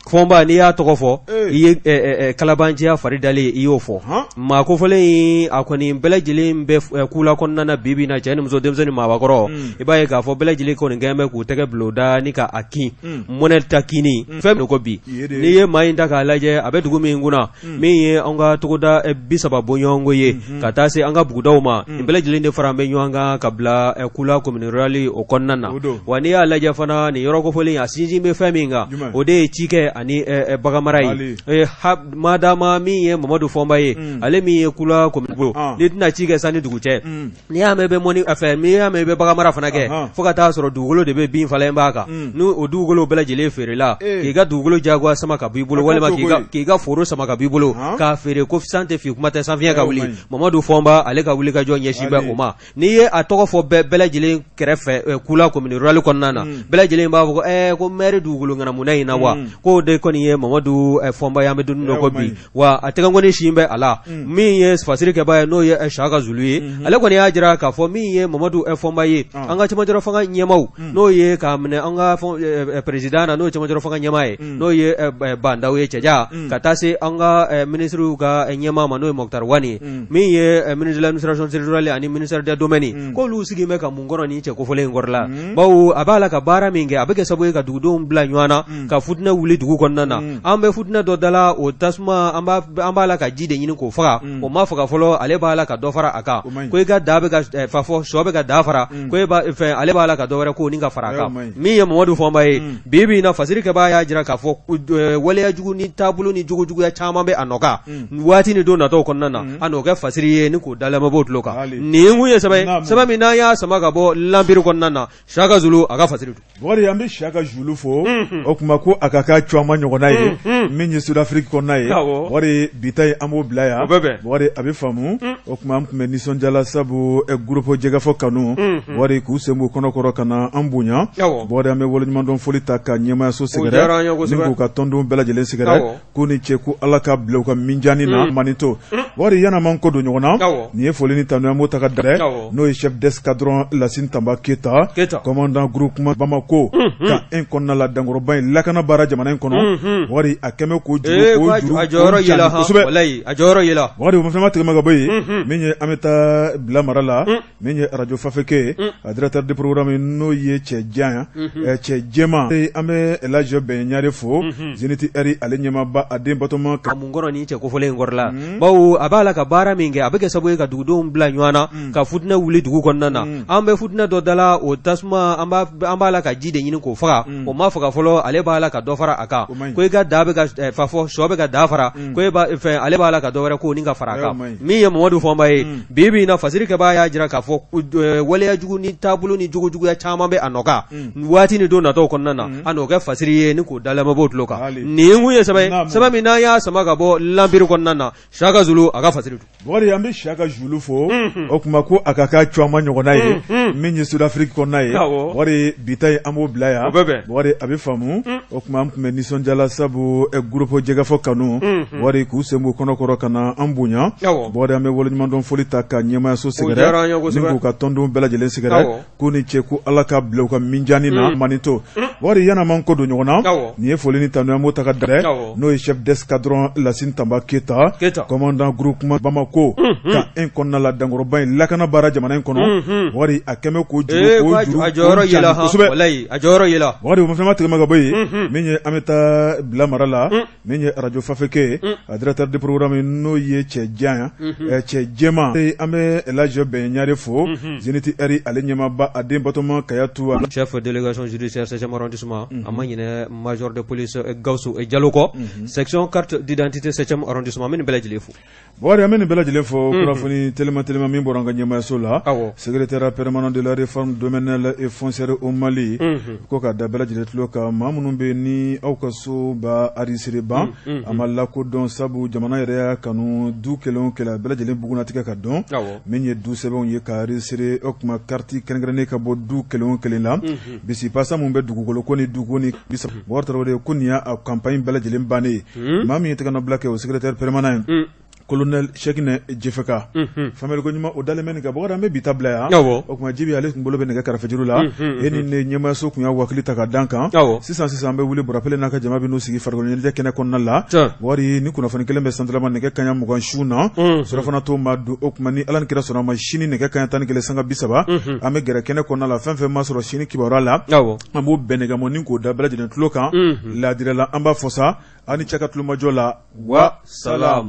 Fɔnba n'i y'a tɔgɔ fɔ i ye kalabanciya fari dalen i y'o fɔ maa kofɔlen a kɔni bɛɛ lajɛlen bɛ kula kɔnɔna na bibi na cɛ ni muso denmisɛnnin maabakɔrɔ i b'a ye k'a fɔ bɛɛ lajɛlen kɔni kɛn bɛ k'u tɛgɛ bila o da ni ka a kin mɔnɛ ta kini fɛn min ko bi n'i ye maa in ta k'a lajɛ a bɛ dugu min kunna min ye an ka togoda 30 bɔɲɔgɔnko ye ka taa se an ka bugudaw ma nin bɛɛ lajɛlen de fara an bɛ ɲɔgɔn kan ka bila kula commune rurale o kɔnɔna na wa n'i y'a lajɛ fana nin yɔrɔ kofɔlen a sinsin bɛ fɛn min kan o de ye cikɛ ani baganmara ye madama min ye Mamadu Fɔnba ye ale min ye kula commune n'i tɛna ci kɛ sanni dugu cɛ n'i y'a mɛn i bɛ mɔni fɛ n'i y'a mɛn i bɛ baganmara fana kɛ fo ka taa sɔrɔ dugukolo de bɛ bin falen b'a kan ni o dugukolo bɛɛ lajɛlen feerela k'i ka dugukolo jagoya sama ka b'i bolo walima k'i ka foro sama ka b'i bolo k'a feere ko san tɛ fi kuma tɛ sanfiɲɛ ka wuli Mamadu Fɔnba ale ka wuli ka jɔ ɲɛsin bɛ o ma n'i ye a tɔgɔ fɔ bɛɛ lajɛlen kɛrɛfɛ kula commune rurale kɔnɔna na bɛɛ lajɛlen b'a fɔ ko ko maire dugukolo ŋanamuna in na wa ko de kɔni ye Mamadu Fɔnba ye an bɛ dumuni dɔ ko bi wa a tɛgɛnkɔni sin bɛ a la min ye fasirikɛba ye n'o ye Saka Zulu ye ale kɔni y'a jira k'a fɔ min ye Mamadu Fɔnba ye an ka cɛmancɛla fanga ɲɛmaw n'o ye k'a minɛ an ka président na n'o ye cɛmancɛla fanga ɲɛma ye n'o ye Bandaw ye Cɛja ka taa se an ka ministres ka ɲɛma ma n'o ye Mokhtar Wani min ye ministre de l'administration territoriale ani ministère des domaines k'olu sigi bɛ ka mun kɔrɔ ni cɛ kofɔlen in kɔrɔ la bawo a b'a la ka baara min kɛ a bɛ kɛ sababu ye ka dugudenw bila ɲɔgɔn na ka futinɛ wuli dugu kɔnɔna na an bɛ futinɛ dɔ da la o tasuma an b'a la ka ji de ɲini k'o faga o ma faga fɔlɔ ale b'a la ka dɔ fara a kan ko i ka da bɛ ka fa fɔ sɔ bɛ ka da fara ko ale b'a la ka dɔ wɛrɛ ko ni ka fara a kan min ye Mamadu Fɔnba ye bibi na fasirikɛba y'a jira k'a fɔ waleya jugu ni taabolo ni juguya caman bɛ a nɔka waati ni don natɔw kɔnɔna na an n'o kɛ fasiri ye ni k'o dalɛma b'o tulo kan nin kun ye sɛbɛn min n'an y'a sama ka bɔ lanbiri kɔnɔna na Saka Zulu a ka fasiri wari an bɛ Saka Zulu fɔ o tuma ko a ka k'a cuama ɲɔgɔnna ye min ye Sud-Afrique kɔnɔna ye wari bita ye an b'o bila yan wari a bɛ faamu o tuma an tun bɛ nisɔndiyala sabu groupe jɛgɛfɔ kanu wari k'u sen b'u kɔnɔkɔrɔ ka na an bonya wari an bɛ waleɲumandɔn foli ta ka ɲɛmayaso sɛgɛrɛ ni k'u ka tɔndenw bɛɛ lajɛlen sɛgɛrɛ ko ni cɛ ko Ala ka bila u ka minjani na manito wari yan'an ko don ɲɔgɔn na nin ye foli ni tanu an b'o ta ka dɛrɛ n'o ye chef d'escadron Lasine Tamba Keta commandant groupement Bamako ka in kɔnɔna la dankɔrɔba in lakana baara jamana in kɔnɔ wari a kɛmɛ k'o juru a jɔyɔrɔ yela kosɛbɛ a jɔyɔrɔ yela wari o fɛn ma tigɛma ka bɔ yen min ye an bɛ taa bila mara la min ye radio Fafeke a directeur de programme n'o ye cɛ jan cɛ jɛma an bɛ Elhadji Bɛn Ɲare fo Zenith Eri ale ɲɛmaaba a den Batoma ka mun kɔrɔ ni cɛ kofɔlen in kɔrɔ la bawo a b'a la ka baara min kɛ a bɛ kɛ sababu ye ka dugudenw bila ɲɔgɔn na ka futinɛ wuli dugu kɔnɔna na an bɛ futinɛ dɔ da la o tasuma an b'a la ka ji de ɲini k'o faga o ma faga fɔlɔ ale b'a la ka dɔ fara a kan ko i ka da bɛ ka fa fɔ sɔ bɛ ka da fara ko ale b'a la ka dɔ wɛrɛ ko ni ka fara a kan min ye Mamadu Fɔnba ye bibi na fasirikɛba y'a jira k'a fɔ waleya jugu ni taabolo ni juguya caman bɛ a nɔka waati ni don natɔw kɔnɔna na an n'o kɛ fasiri ye ni k'o dalɛma b'o tulo kan nin kun ye sɛbɛn min n'an y'a sama ka bɔ lanbiri kɔnɔna na Saka Zulu aga fasiri bori ambe shaka julu fo o kuma ko akaka chwama nyogona ye minyi South Africa konna ye bori bitay amo blaya bori abi famu o kuma amkume nisonjala sabu e grupo jega fo kanu bori ku sembu kono koro kana ambunya bori ambe wolo nyimandon folita ka nyema so sigara ningu ka tondo bela jelen sigara kuni cheku alaka blo ka minjani na manito bori yana man ko do nyogona ni e folini tanu amo taka dare no chef d'escadron Lassine Tamba Keita commandant groupement Bamako ka en konna la dangoroba lakana bara jamana en kono wari akeme ko juru ajoro yela ha wallahi ajoro yela wari mo fama tege magaboy menye ameta bla marala menye radio Fafeke directeur de programme no ye Tchedjan Tchedjema ame la jobe nyare fo zeniti eri alenyama ba adem batoma kayatu chef délégation judiciaire 7e arrondissement amanyine major de police Gaussou et Dialoko section carte d'identité 7e arrondissement min bela jilefu bori amen bela jilefu kurafuni telema min boranga nyama sola secrétaire permanent de la réforme domaniale et foncière au Mali ko ka da bela jiletlo ka mamunumbe ni awkaso ba arisire ban amalla ko don sabu jamana yere kanu du kelon kela bela jilen buguna tika ka don menye du sebon ye ka arisire okma carte kengrene ka bo du kelon kelela bisi pasa mumbe dugugolo ko ni dugoni bisa bortaro de kunya a campagne bela jilen bane mami tika na black au secrétaire permanent colonel Chekine Jefeka famel ko nyuma o dale men ga bogara me bitabla ya o kuma jibi ale ngolo be ne ga karafajiru la eni ne nyama so kunya wakili taka dankan 600 be wuli borapele naka jama bi no sigi fargo ne de kene kon nalla wari ni kuna fani kelembe sandrama ne ga kanya mugan shuna sura fana to madu o kuma ni alan kira sona machine ne ga kanya tan gele sanga bisaba ame gere kene kon nalla fenfe masoro shini kibara la ambo benega moni ko da bela jene tloka la direla amba fosa ani chakatlu majola wa salam